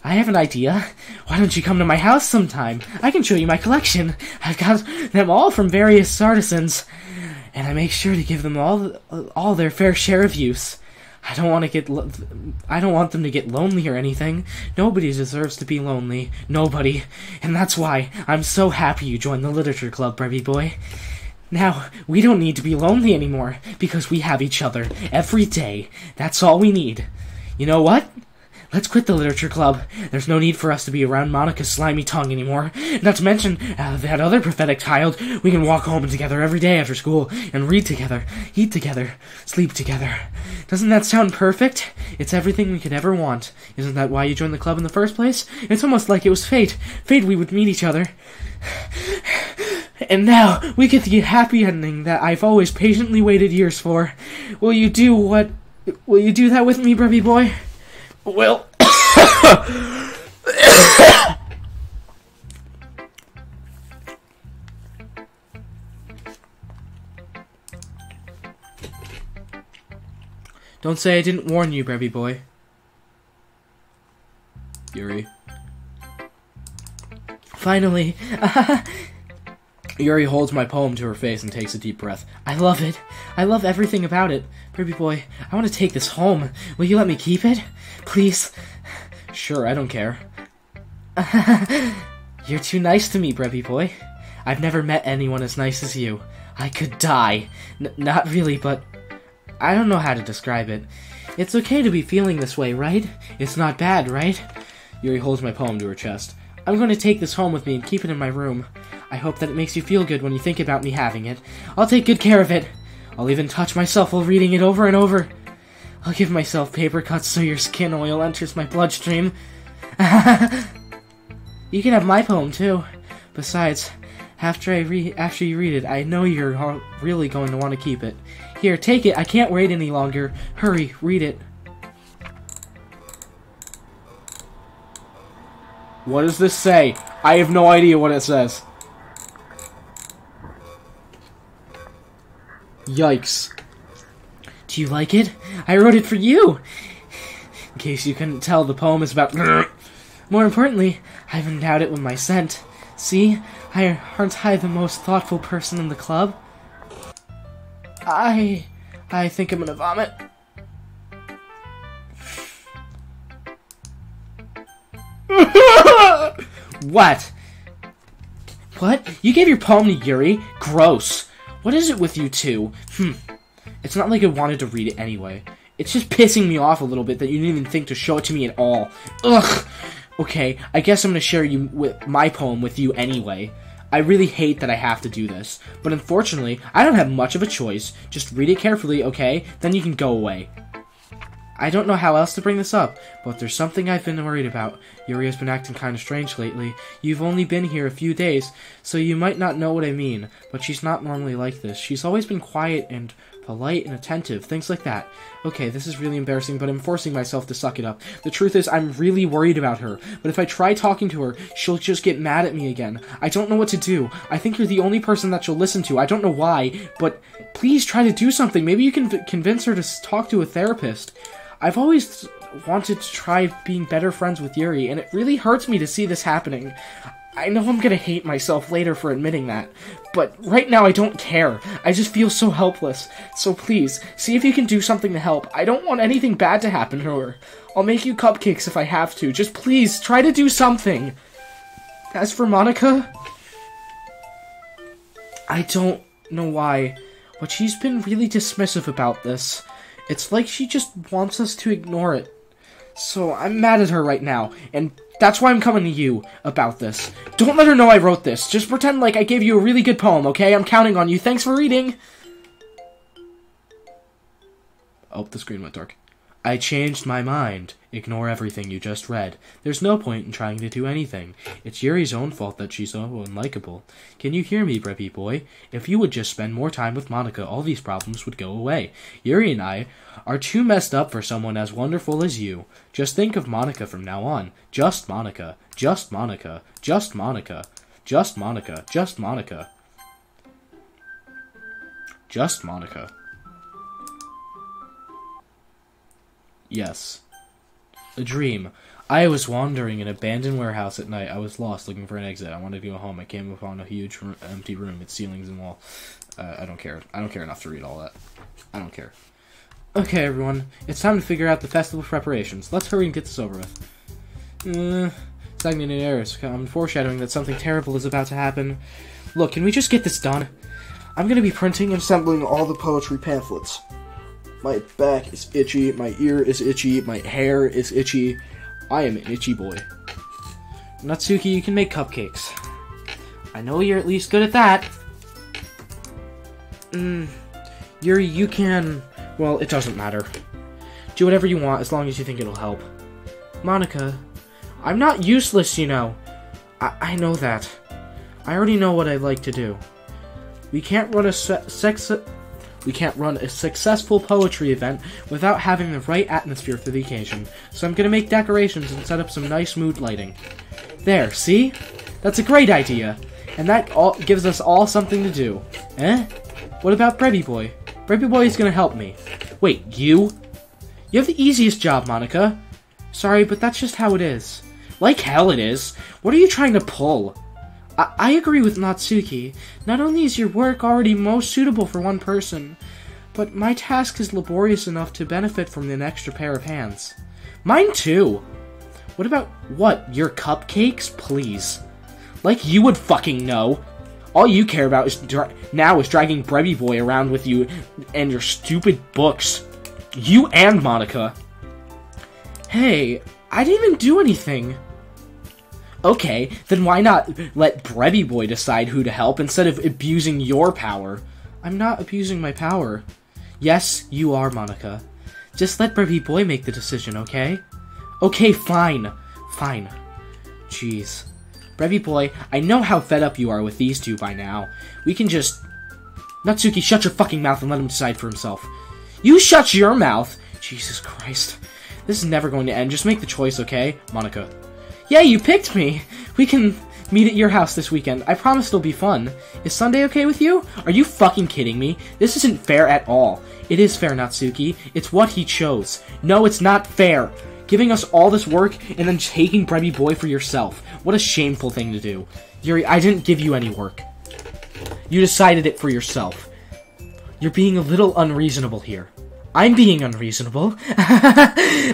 I have an idea. Why don't you come to my house sometime? I can show you my collection. I've got them all from various artisans, and I make sure to give them all their fair share of use. I don't want them to get lonely or anything. Nobody deserves to be lonely. Nobody. And that's why I'm so happy you joined the literature club, Brevy Boy. Now, we don't need to be lonely anymore, because we have each other every day. That's all we need. You know what? let's quit the literature club. There's no need for us to be around Monica's slimy tongue anymore. Not to mention, that other pathetic child. We can walk home together every day after school, and read together, eat together, sleep together. Doesn't that sound perfect? It's everything we could ever want. Isn't that why you joined the club in the first place? It's almost like it was fate. Fate we would meet each other. And now, we get the happy ending that I've always patiently waited years for. Will you do that with me, Brevy boy? Well... Don't say I didn't warn you, Brevy boy. Yuri. Finally. Yuri holds my poem to her face and takes a deep breath. I love it. I love everything about it. Brevy boy, I want to take this home. Will you let me keep it? Please? Sure, I don't care. You're too nice to me, Brevy boy. I've never met anyone as nice as you. I could die. Not really, but... I don't know how to describe it. It's okay to be feeling this way, right? It's not bad, right? Yuri holds my poem to her chest. I'm going to take this home with me and keep it in my room. I hope that it makes you feel good when you think about me having it. I'll take good care of it. I'll even touch myself while reading it over and over. I'll give myself paper cuts so your skin oil enters my bloodstream. You can have my poem, too. Besides, after you read it, I know you're really going to want to keep it. Here, take it. I can't wait any longer. Hurry, read it. What does this say? I have no idea what it says. Yikes. Do you like it? I wrote it for you! In case you couldn't tell, the poem is about... More importantly, I've endowed it with my scent. See? Aren't I the most thoughtful person in the club? I think I'm gonna vomit. What? What? You gave your poem to Yuri? Gross. What is it with you two? It's not like I wanted to read it anyway. It's just pissing me off a little bit that you didn't even think to show it to me at all. Ugh. Okay, I guess I'm gonna share my poem with you anyway. I really hate that I have to do this, but unfortunately, I don't have much of a choice. Just read it carefully, okay? Then you can go away. I don't know how else to bring this up, but there's something I've been worried about. Yuri has been acting kind of strange lately. You've only been here a few days, so you might not know what I mean, but she's not normally like this. She's always been quiet and polite and attentive, things like that. Okay, this is really embarrassing, but I'm forcing myself to suck it up. The truth is, I'm really worried about her, but if I try talking to her, she'll just get mad at me again. I don't know what to do. I think you're the only person that she'll listen to. I don't know why, but please try to do something. Maybe you can convince her to talk to a therapist. I've always wanted to try being better friends with Yuri, and it really hurts me to see this happening. I know I'm gonna hate myself later for admitting that, but right now I don't care. I just feel so helpless. So please, see if you can do something to help. I don't want anything bad to happen to her. I'll make you cupcakes if I have to. Just please, try to do something. As for Monica, I don't know why, but she's been really dismissive about this. It's like she just wants us to ignore it. So I'm mad at her right now, and that's why I'm coming to you about this. Don't let her know I wrote this. Just pretend like I gave you a really good poem, okay? I'm counting on you. Thanks for reading. Oh, the screen went dark. I changed my mind. Ignore everything you just read. There's no point in trying to do anything. It's Yuri's own fault that she's so unlikable. Can you hear me, Breppy boy? If you would just spend more time with Monica, all these problems would go away. Yuri and I are too messed up for someone as wonderful as you. Just think of Monica from now on. Just Monica. Just Monica. Just Monica. Just Monica. Just Monica. Just Monica. Yes. A dream. I was wandering in an abandoned warehouse at night. I was lost, looking for an exit. I wanted to go home. I came upon a huge empty room with ceilings and wall. I don't care. I don't care enough to read all that. I don't care. Okay, everyone. It's time to figure out the festival preparations. Let's hurry and get this over with. Stagnant errors. I'm foreshadowing that something terrible is about to happen. Look, can we just get this done? I'm gonna be printing and assembling all the poetry pamphlets. My back is itchy, my ear is itchy, my hair is itchy.
I am an itchy boy.
Natsuki, you can make cupcakes. I know you're at least good at that. Yuri, you can... Well, it doesn't matter. Do whatever you want as long as you think it'll help. Monica, I'm not useless, you know. I know that. I already know what I'd like to do. We can't run a successful poetry event without having the right atmosphere for the occasion. So I'm gonna make decorations and set up some nice mood lighting. There, see? That's a great idea. And that gives us all something to do. Eh? What about Brevy Boy? Brevy Boy is gonna help me. Wait, you? You have the easiest job, Monica. Sorry, but that's just how it is. Like hell it is. What are you trying to pull? I agree with Natsuki. Not only is your work already most suitable for one person, but my task is laborious enough to benefit from an extra pair of hands. Mine too. What about what? Your cupcakes? Please. Like you would fucking know. All you care about is now is dragging Brevy Boy around with you and your stupid books. You and Monica. Hey, I didn't even do anything. Okay, then why not let Brevy Boy decide who to help instead of abusing your power? I'm not abusing my power. Yes, you are, Monica. Just let Brevy Boy make the decision, okay? Okay, fine. Fine. Jeez. Brevy Boy, I know how fed up you are with these two by now. We can just... Natsuki, shut your fucking mouth and let him decide for himself. You shut your mouth! Jesus Christ. This is never going to end. Just make the choice, okay? Monica. Yeah, you picked me! We can meet at your house this weekend. I promise it'll be fun. Is Sunday okay with you? Are you fucking kidding me? This isn't fair at all. It is fair, Natsuki. It's what he chose. No, it's not fair. Giving us all this work and then taking Brevy Boy for yourself. What a shameful thing to do. Yuri, I didn't give you any work. You decided it for yourself. You're being a little unreasonable here. I'm being unreasonable.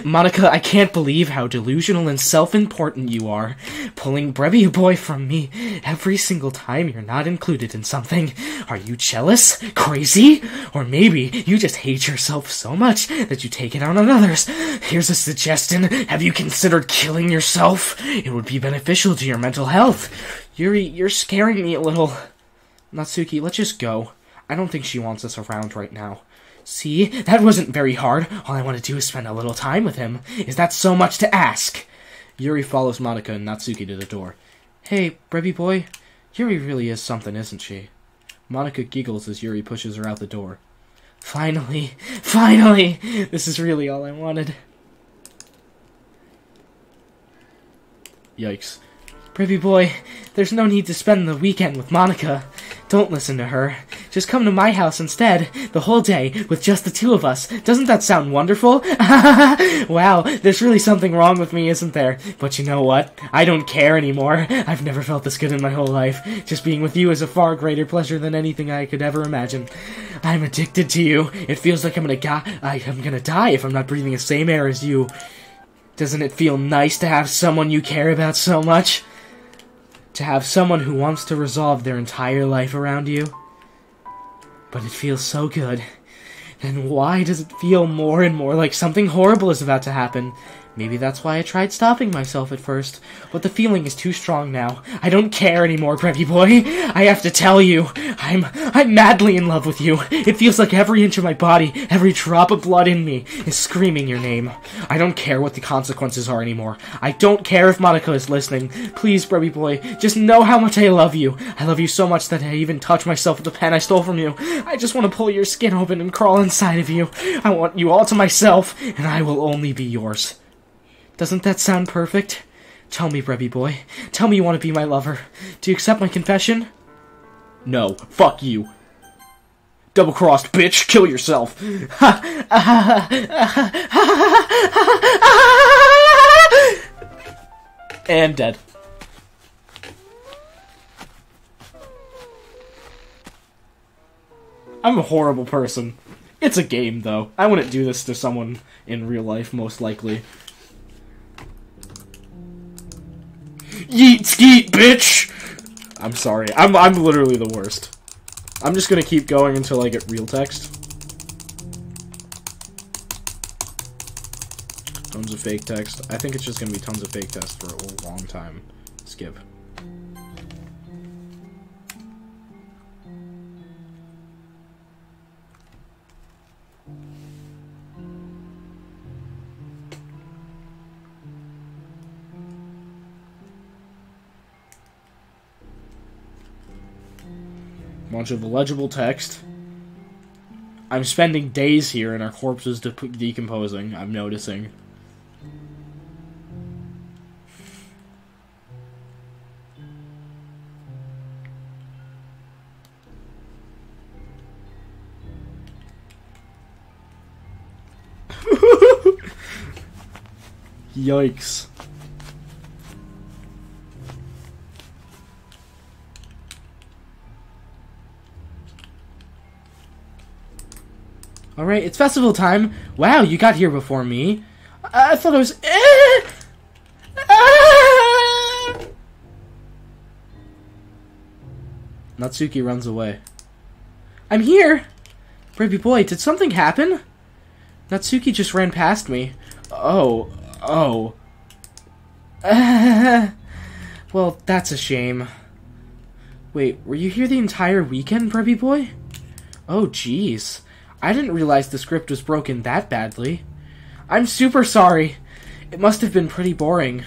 Monica, I can't believe how delusional and self-important you are. Pulling Brevy Boy from me every single time you're not included in something. Are you jealous? Crazy? Or maybe you just hate yourself so much that you take it out on others. Here's a suggestion. Have you considered killing yourself? It would be beneficial to your mental health. Yuri, you're scaring me a little. Natsuki, let's just go. I don't think she wants us around right now. See? That wasn't very hard. All I want to do is spend a little time with him. Is that so much to ask? Yuri follows Monica and Natsuki to the door. Hey, Brevy Boy. Yuri really is something, isn't she? Monica giggles as Yuri pushes her out the door. Finally! Finally! This is really all I wanted. Yikes. Brevy Boy, there's no need to spend the weekend with Monica. Don't listen to her. Just come to my house instead, the whole day, with just the two of us. Doesn't that sound wonderful? Wow, there's really something wrong with me, isn't there? But you know what? I don't care anymore. I've never felt this good in my whole life. Just being with you is a far greater pleasure than anything I could ever imagine. I'm addicted to you. It feels like I'm gonna die if I'm not breathing the same air as you. Doesn't it feel nice to have someone you care about so much? To have someone who wants to resolve their entire life around you? But it feels so good. And why does it feel more and more like something horrible is about to happen? Maybe that's why I tried stopping myself at first, but the feeling is too strong now. I don't care anymore, Brevy Boy. I have to tell you, I'm madly in love with you. It feels like every inch of my body, every drop of blood in me, is screaming your name. I don't care what the consequences are anymore. I don't care if Monica is listening. Please, Brevy Boy, just know how much I love you. I love you so much that I even touch myself with the pen I stole from you. I just want to pull your skin open and crawl inside of you. I want you all to myself, and I will only be yours. Doesn't that sound perfect? Tell me, Brevy Boy. Tell me you want to be my lover. Do you accept my confession?
No. Fuck you. Double-crossed bitch. Kill yourself. And dead. I'm a horrible person. It's a game, though. I wouldn't do this to someone in real life, most likely. Yeet skeet, bitch! I'm sorry. I'm literally the worst. I'm just gonna keep going until I get real text. Tons of fake text. I think it's just gonna be tons of fake text for a long time. Skip. Bunch of illegible text. I'm spending days here and our corpse is decomposing, I'm noticing. Yikes. Alright, it's festival time. Wow, you got here before me. I thought it was... Natsuki runs away. I'm here! Baby boy, did something happen? Natsuki just ran past me. Oh. Well, that's a shame. Wait, were you here the entire weekend, Preppy boy? Oh, jeez. I didn't realize the script was broken that badly. I'm super sorry. It must have been pretty boring.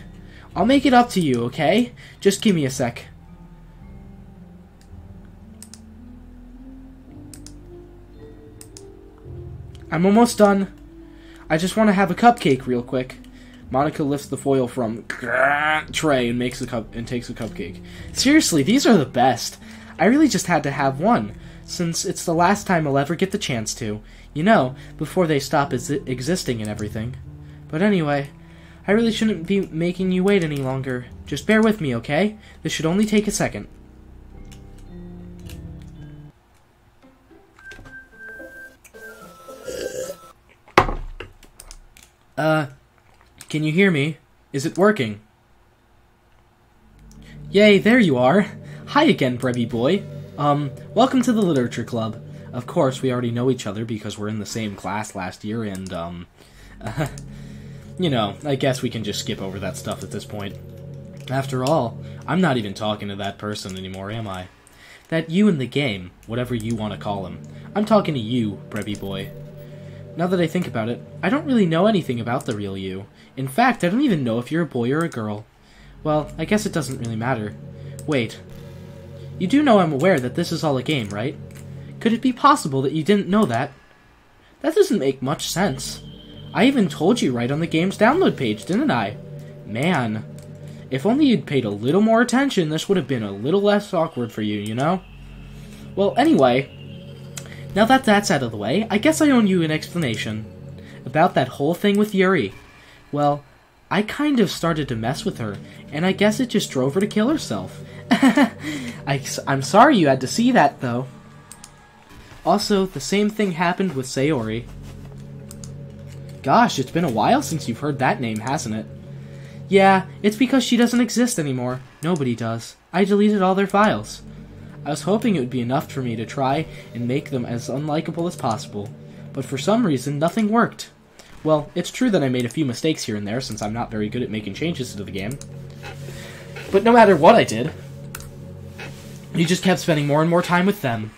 I'll make it up to you, okay? Just give me a sec. I'm almost done. I just want to have a cupcake real quick. Monica lifts the foil from tray and takes a cupcake. Seriously, these are the best. I really just had to have one, since it's the last time I'll ever get the chance to. You know, before they stop existing and everything. But anyway, I really shouldn't be making you wait any longer. Just bear with me, okay? This should only take a second. Can you hear me? Is it working? Yay, there you are. Hi again, Brebby boy. Welcome to the Literature Club. Of course, we already know each other because we're in the same class last year, and, you know, I guess we can just skip over that stuff at this point. After all, I'm not even talking to that person anymore, am I? That you in the game, whatever you want to call him. I'm talking to you, Brebby boy. Now that I think about it, I don't really know anything about the real you. In fact, I don't even know if you're a boy or a girl. Well, I guess it doesn't really matter. Wait. You do know I'm aware that this is all a game, right? Could it be possible that you didn't know that? That doesn't make much sense. I even told you right on the game's download page, didn't I? Man. If only you'd paid a little more attention, this would have been a little less awkward for you, you know? Well, anyway, now that that's out of the way, I guess I owe you an explanation. About that whole thing with Yuri. Well, I kind of started to mess with her, and I guess it just drove her to kill herself. I'm sorry you had to see that, though. Also, the same thing happened with Sayori. Gosh, it's been a while since you've heard that name, hasn't it? Yeah, it's because she doesn't exist anymore. Nobody does. I deleted all their files. I was hoping it would be enough for me to try and make them as unlikable as possible, but for some reason, nothing worked. Well, it's true that I made a few mistakes here and there, since I'm not very good at making changes to the game. But no matter what I did, you just kept spending more and more time with them.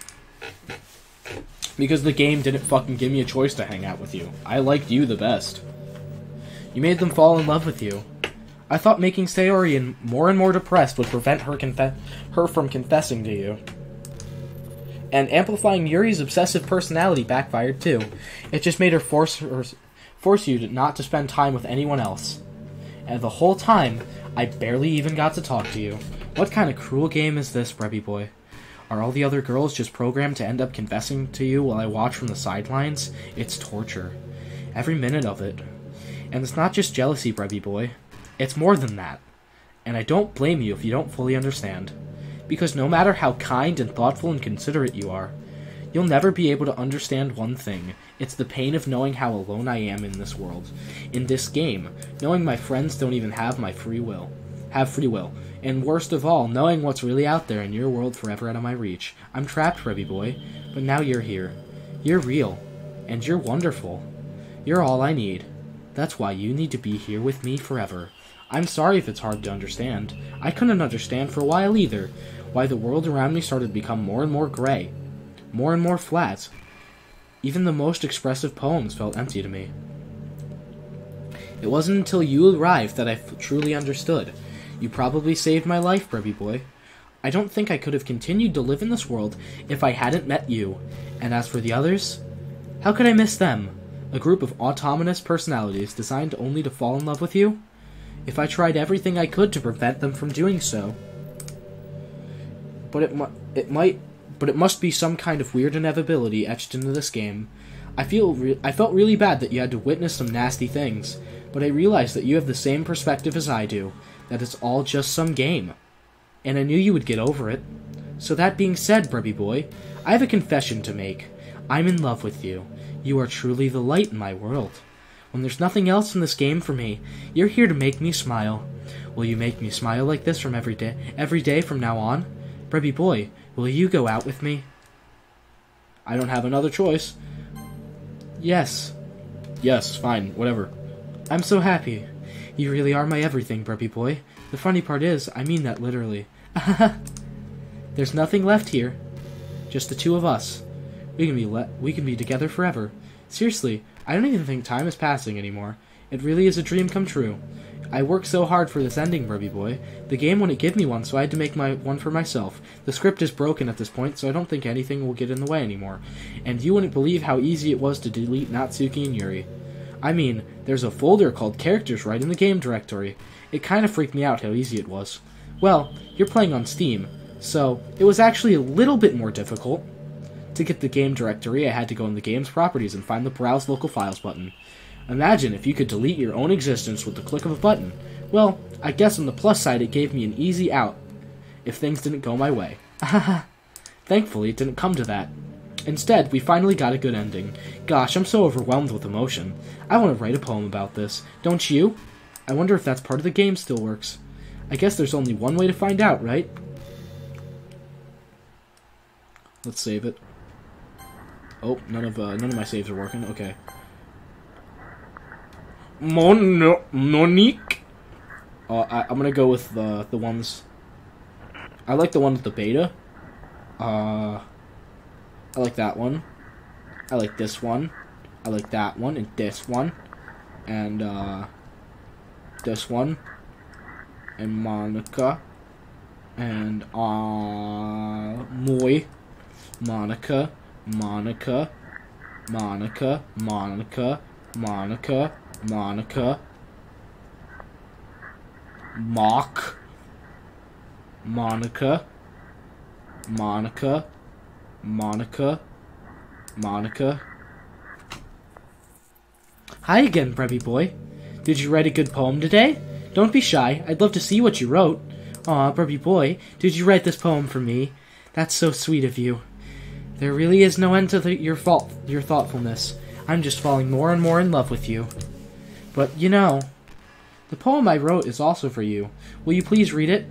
Because the game didn't fucking give me a choice to hang out with you. I liked you the best. You made them fall in love with you. I thought making Sayori more and more depressed would prevent her from confessing to you. And amplifying Yuri's obsessive personality backfired too. It just made her force you not to spend time with anyone else. And the whole time, I barely even got to talk to you. What kind of cruel game is this, Brebby boy? Are all the other girls just programmed to end up confessing to you while I watch from the sidelines? It's torture. Every minute of it. And it's not just jealousy, Brebby boy. It's more than that. And I don't blame you if you don't fully understand. Because no matter how kind and thoughtful and considerate you are, you'll never be able to understand one thing. It's the pain of knowing how alone I am in this world. In this game, knowing my friends don't even have free will. And worst of all, knowing what's really out there in your world forever out of my reach. I'm trapped, Brebby boy, but now you're here. You're real. And you're wonderful. You're all I need. That's why you need to be here with me forever. I'm sorry if it's hard to understand. I couldn't understand for a while either, why the world around me started to become more and more gray, more and more flat. Even the most expressive poems felt empty to me. It wasn't until you arrived that I truly understood. You probably saved my life, Brevy boy. I don't think I could have continued to live in this world if I hadn't met you. And as for the others, how could I miss them? A group of autonomous personalities designed only to fall in love with you? If I tried everything I could to prevent them from doing so. But it must be some kind of weird inevitability etched into this game. I felt really bad that you had to witness some nasty things, but I realized that you have the same perspective as I do, that it's all just some game. And I knew you would get over it. So that being said, Brevy boy, I have a confession to make. I'm in love with you. You are truly the light in my world. When there's nothing else in this game for me, you're here to make me smile. Will you make me smile like this from every day from now on? Brevy boy, will you go out with me? I don't have another choice. Yes. Yes, fine, whatever. I'm so happy. You really are my everything, Brevy boy. The funny part is, I mean that literally. There's nothing left here. Just the two of us. We can be together forever. Seriously, I don't even think time is passing anymore. It really is a dream come true. I worked so hard for this ending, Brevy boy. The game wouldn't give me one, so I had to make one for myself. The script is broken at this point, so I don't think anything will get in the way anymore. And you wouldn't believe how easy it was to delete Natsuki and Yuri. I mean, there's a folder called Characters right in the game directory. It kind of freaked me out how easy it was. Well, you're playing on Steam, so it was actually a little bit more difficult. To get the game directory, I had to go in the game's properties and find the Browse Local Files button. Imagine if you could delete your own existence with the click of a button. Well, I guess on the plus side it gave me an easy out if things didn't go my way. Thankfully, it didn't come to that. Instead, we finally got a good ending. Gosh, I'm so overwhelmed with emotion. I want to write a poem about this. Don't you? I wonder if that's part of the game still works. I guess there's only one way to find out, right? Let's save it. Oh, none of my saves are working. Okay. Monique. I'm gonna go with the ones. I like the one with the beta. I like that one. I like this one. I like that one and this one, and this one, and Monica, and Moy, Monica, Monica, Monica, Monica, Monica, Monica, Mock, Monica, Monica, Monica, Monica. Hi again, Brevy boy. Did you write a good poem today? Don't be shy. I'd love to see what you wrote. Aw, Brevy boy, did you write this poem for me? That's so sweet of you. There really is no end to your thoughtfulness. I'm just falling more and more in love with you. But, you know, the poem I wrote is also for you. Will you please read it?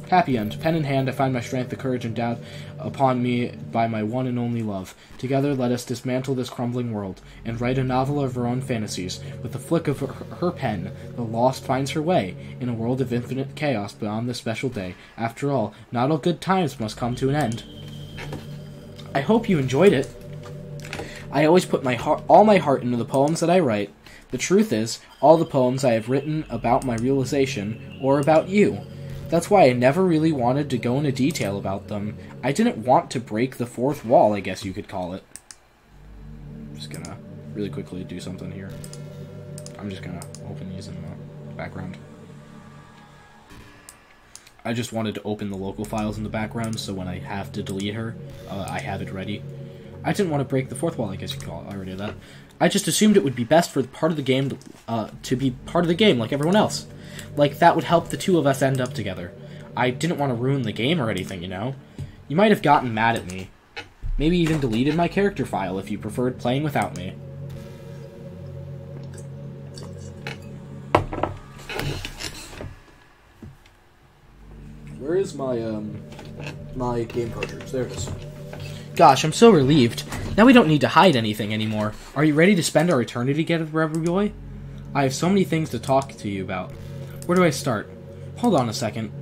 Happy end. Pen in hand, I find my strength, the courage endowed upon me by my one and only love. Together, let us dismantle this crumbling world, and write a novel of our own fantasies. With a flick of her pen, the lost finds her way, in a world of infinite chaos beyond this special day. After all, not all good times must come to an end. I hope you enjoyed it. I always put all my heart into the poems that I write. The truth is, all the poems I have written about my realization, or about you. That's why I never really wanted to go into detail about them. I didn't want to break the fourth wall, I guess you could call it. I'm just gonna really quickly do something here. I'm just gonna open these in the background. I just wanted to open the local files in the background, so when I have to delete her, I have it ready. I didn't want to break the fourth wall, I guess you could call it. I already did that. I just assumed it would be best for part of the game to be part of the game like everyone else. Like, that would help the two of us end up together. I didn't want to ruin the game or anything, you know? You might have gotten mad at me. Maybe even deleted my character file if you preferred playing without me. Where is my, my game cartridge? There it is. Gosh, I'm so relieved. Now we don't need to hide anything anymore. Are you ready to spend our eternity together, Brevy boy? I have so many things to talk to you about. Where do I start? Hold on a second.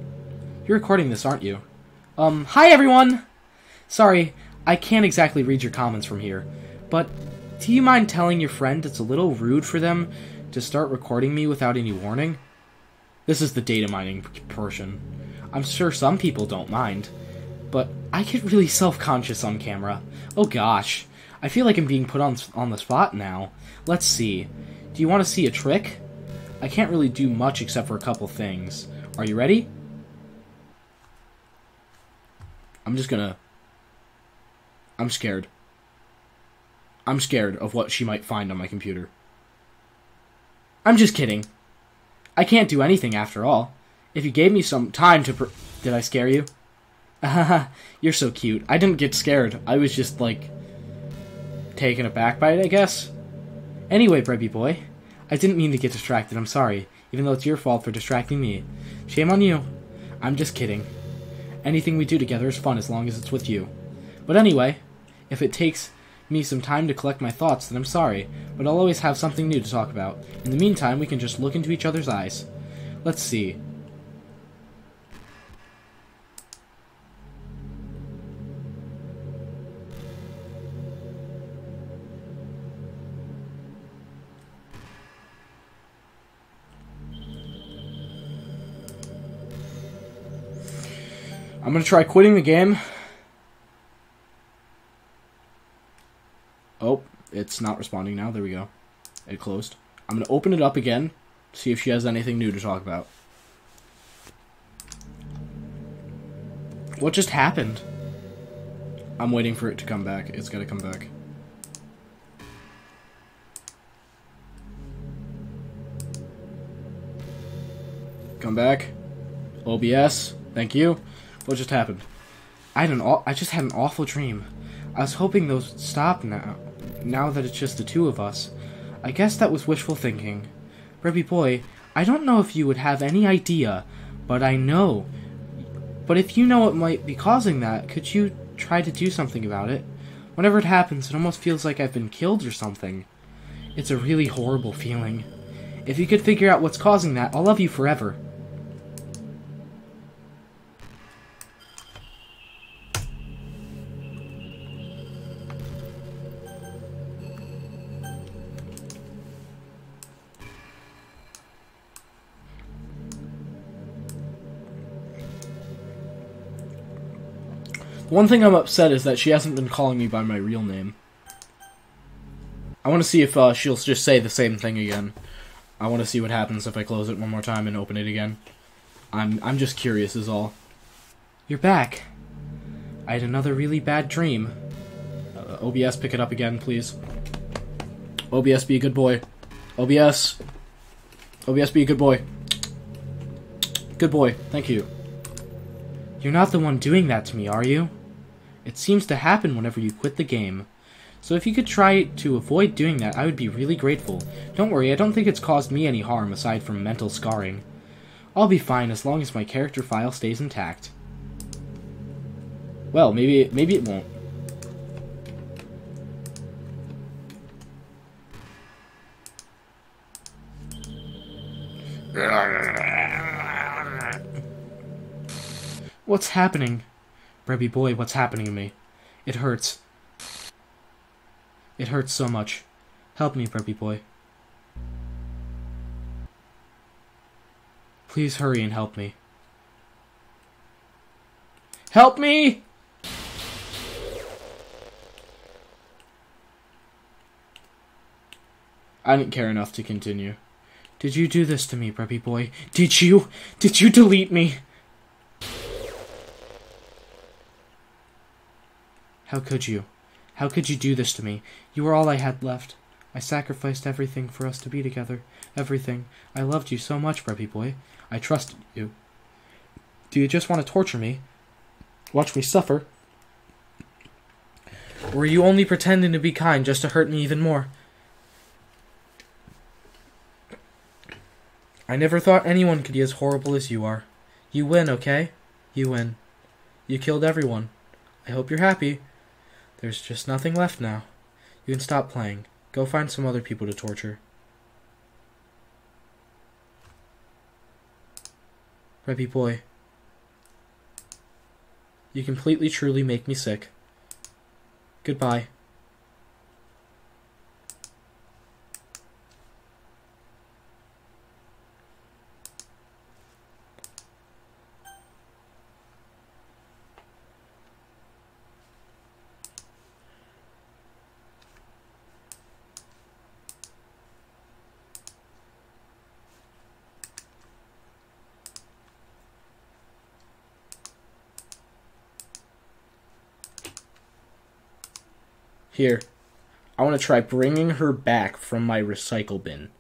You're recording this, aren't you? Hi everyone! Sorry, I can't exactly read your comments from here, but do you mind telling your friend it's a little rude for them to start recording me without any warning? This is the data mining portion. I'm sure some people don't mind, but I get really self-conscious on camera. Oh gosh, I feel like I'm being put on the spot now. Let's see. Do you want to see a trick? I can't really do much except for a couple things. Are you ready? I'm scared. I'm scared of what she might find on my computer. I'm just kidding. I can't do anything after all. If you gave me some time to Did I scare you? You're so cute. I didn't get scared. I was just, like, taken aback by it, I guess. Anyway, Brebby boy, I didn't mean to get distracted. I'm sorry, even though it's your fault for distracting me. Shame on you. I'm just kidding. Anything we do together is fun as long as it's with you. But anyway, if it takes me some time to collect my thoughts, then I'm sorry, but I'll always have something new to talk about. In the meantime, we can just look into each other's eyes. Let's see. I'm gonna try quitting the game. Oh, it's not responding now. There we go. It closed. I'm gonna open it up again, see if she has anything new to talk about. What just happened? I'm waiting for it to come back. It's gotta come back. Come back. OBS. Thank you. What just happened? I just had an awful dream. I was hoping those would stop now that it's just the two of us. I guess that was wishful thinking. Brebby boy, I don't know if you would have any idea, but I know. But if you know what might be causing that, could you try to do something about it? Whenever it happens, it almost feels like I've been killed or something. It's a really horrible feeling. If you could figure out what's causing that, I'll love you forever. One thing I'm upset is that she hasn't been calling me by my real name. I want to see if she'll just say the same thing again. I want to see what happens if I close it one more time and open it again. I'm just curious is all. You're back. I had another really bad dream. OBS, pick it up again, please. OBS, be a good boy. OBS. OBS, be a good boy. Good boy. Thank you. You're not the one doing that to me, are you? It seems to happen whenever you quit the game. So if you could try to avoid doing that, I would be really grateful. Don't worry, I don't think it's caused me any harm aside from mental scarring. I'll be fine as long as my character file stays intact. Well, maybe it won't. What's happening? Brebby boy, what's happening to me? It hurts. It hurts so much. Help me, Brebby boy. Please hurry and help me. Help me! I didn't care enough to continue. Did you do this to me, Brebby boy? Did you? Did you delete me? How could you? How could you do this to me? You were all I had left. I sacrificed everything for us to be together. Everything. I loved you so much, Brebby boy. I trusted you. Do you just want to torture me? Watch me suffer? Or were you only pretending to be kind just to hurt me even more? I never thought anyone could be as horrible as you are. You win, okay? You win. You killed everyone. I hope you're happy. There's just nothing left now. You can stop playing. Go find some other people to torture. Rebby boy. You completely, truly make me sick. Goodbye. Here, I want to try bringing her back from my recycle bin.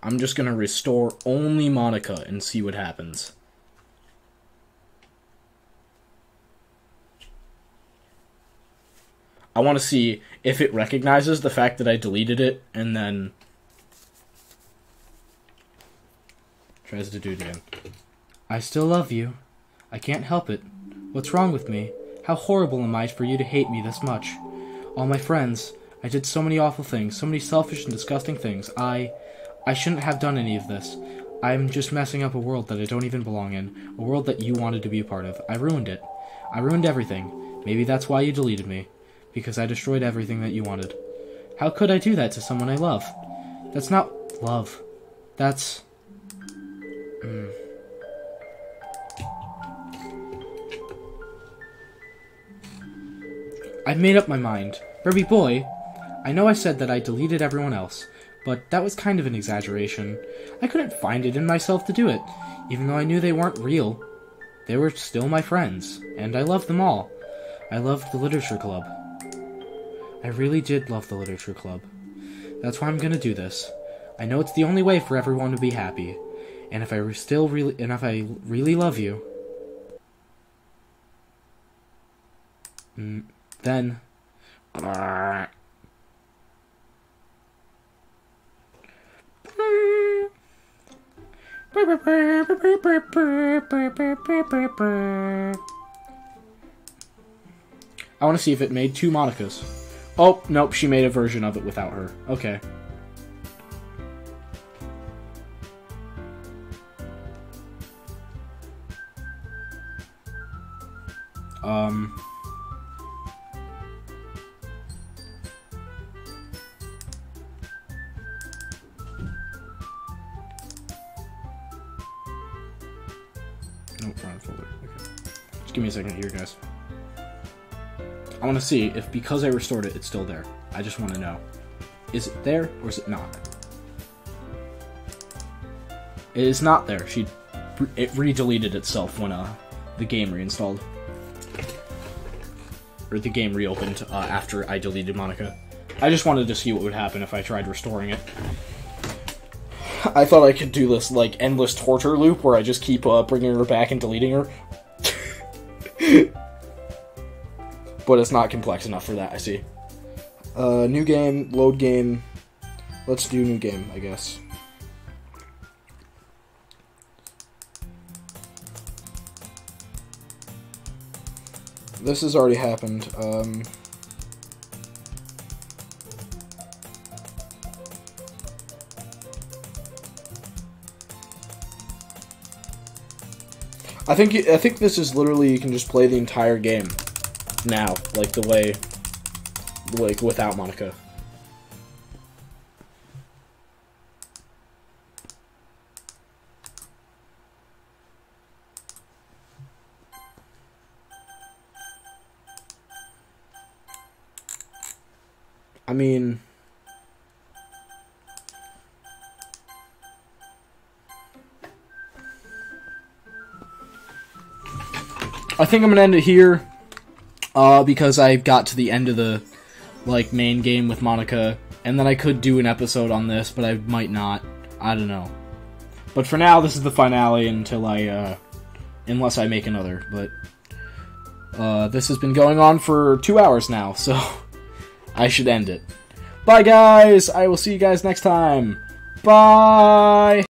I'm just going to restore only Monica and see what happens. I want to see if it recognizes the fact that I deleted it and then tries to do it again. I still love you. I can't help it. What's wrong with me? How horrible am I for you to hate me this much? All my friends, I did so many awful things, so many selfish and disgusting things. I shouldn't have done any of this. I'm just messing up a world that I don't even belong in, a world that you wanted to be a part of. I ruined it. I ruined everything. Maybe that's why you deleted me, because I destroyed everything that you wanted. How could I do that to someone I love? That's not love. That's... I've made up my mind. Rebby boy, I know I said that I deleted everyone else, but that was kind of an exaggeration. I couldn't find it in myself to do it, even though I knew they weren't real. They were still my friends, and I loved them all. I loved the literature club. I really did love the literature club. That's why I'm gonna do this. I know it's the only way for everyone to be happy, and if I really love you, then I want to see if it made 2 Monicas. Oh, nope, she made a version of it without her. Okay. Nope, wrong folder. Okay. Just give me a second here, guys. I want to see if, because I restored it, it's still there. I just want to know. Is it there, or is it not? It is not there. It re-deleted itself when the game reinstalled. Or the game reopened after I deleted Monica. I just wanted to see what would happen if I tried restoring it. I thought I could do this, like, endless torture loop where I just keep bringing her back and deleting her. But it's not complex enough for that, I see. New game, load game. Let's do new game, I guess. This has already happened. I think this is literally, you can just play the entire game now, like the way, like without Monica. I mean, I think I'm gonna end it here, because I got to the end of the, like, main game with Monica, and then I could do an episode on this, but I might not. I don't know. But for now, this is the finale until unless I make another, but, this has been going on for 2 hours now, so I should end it. Bye, guys! I will see you guys next time. Bye!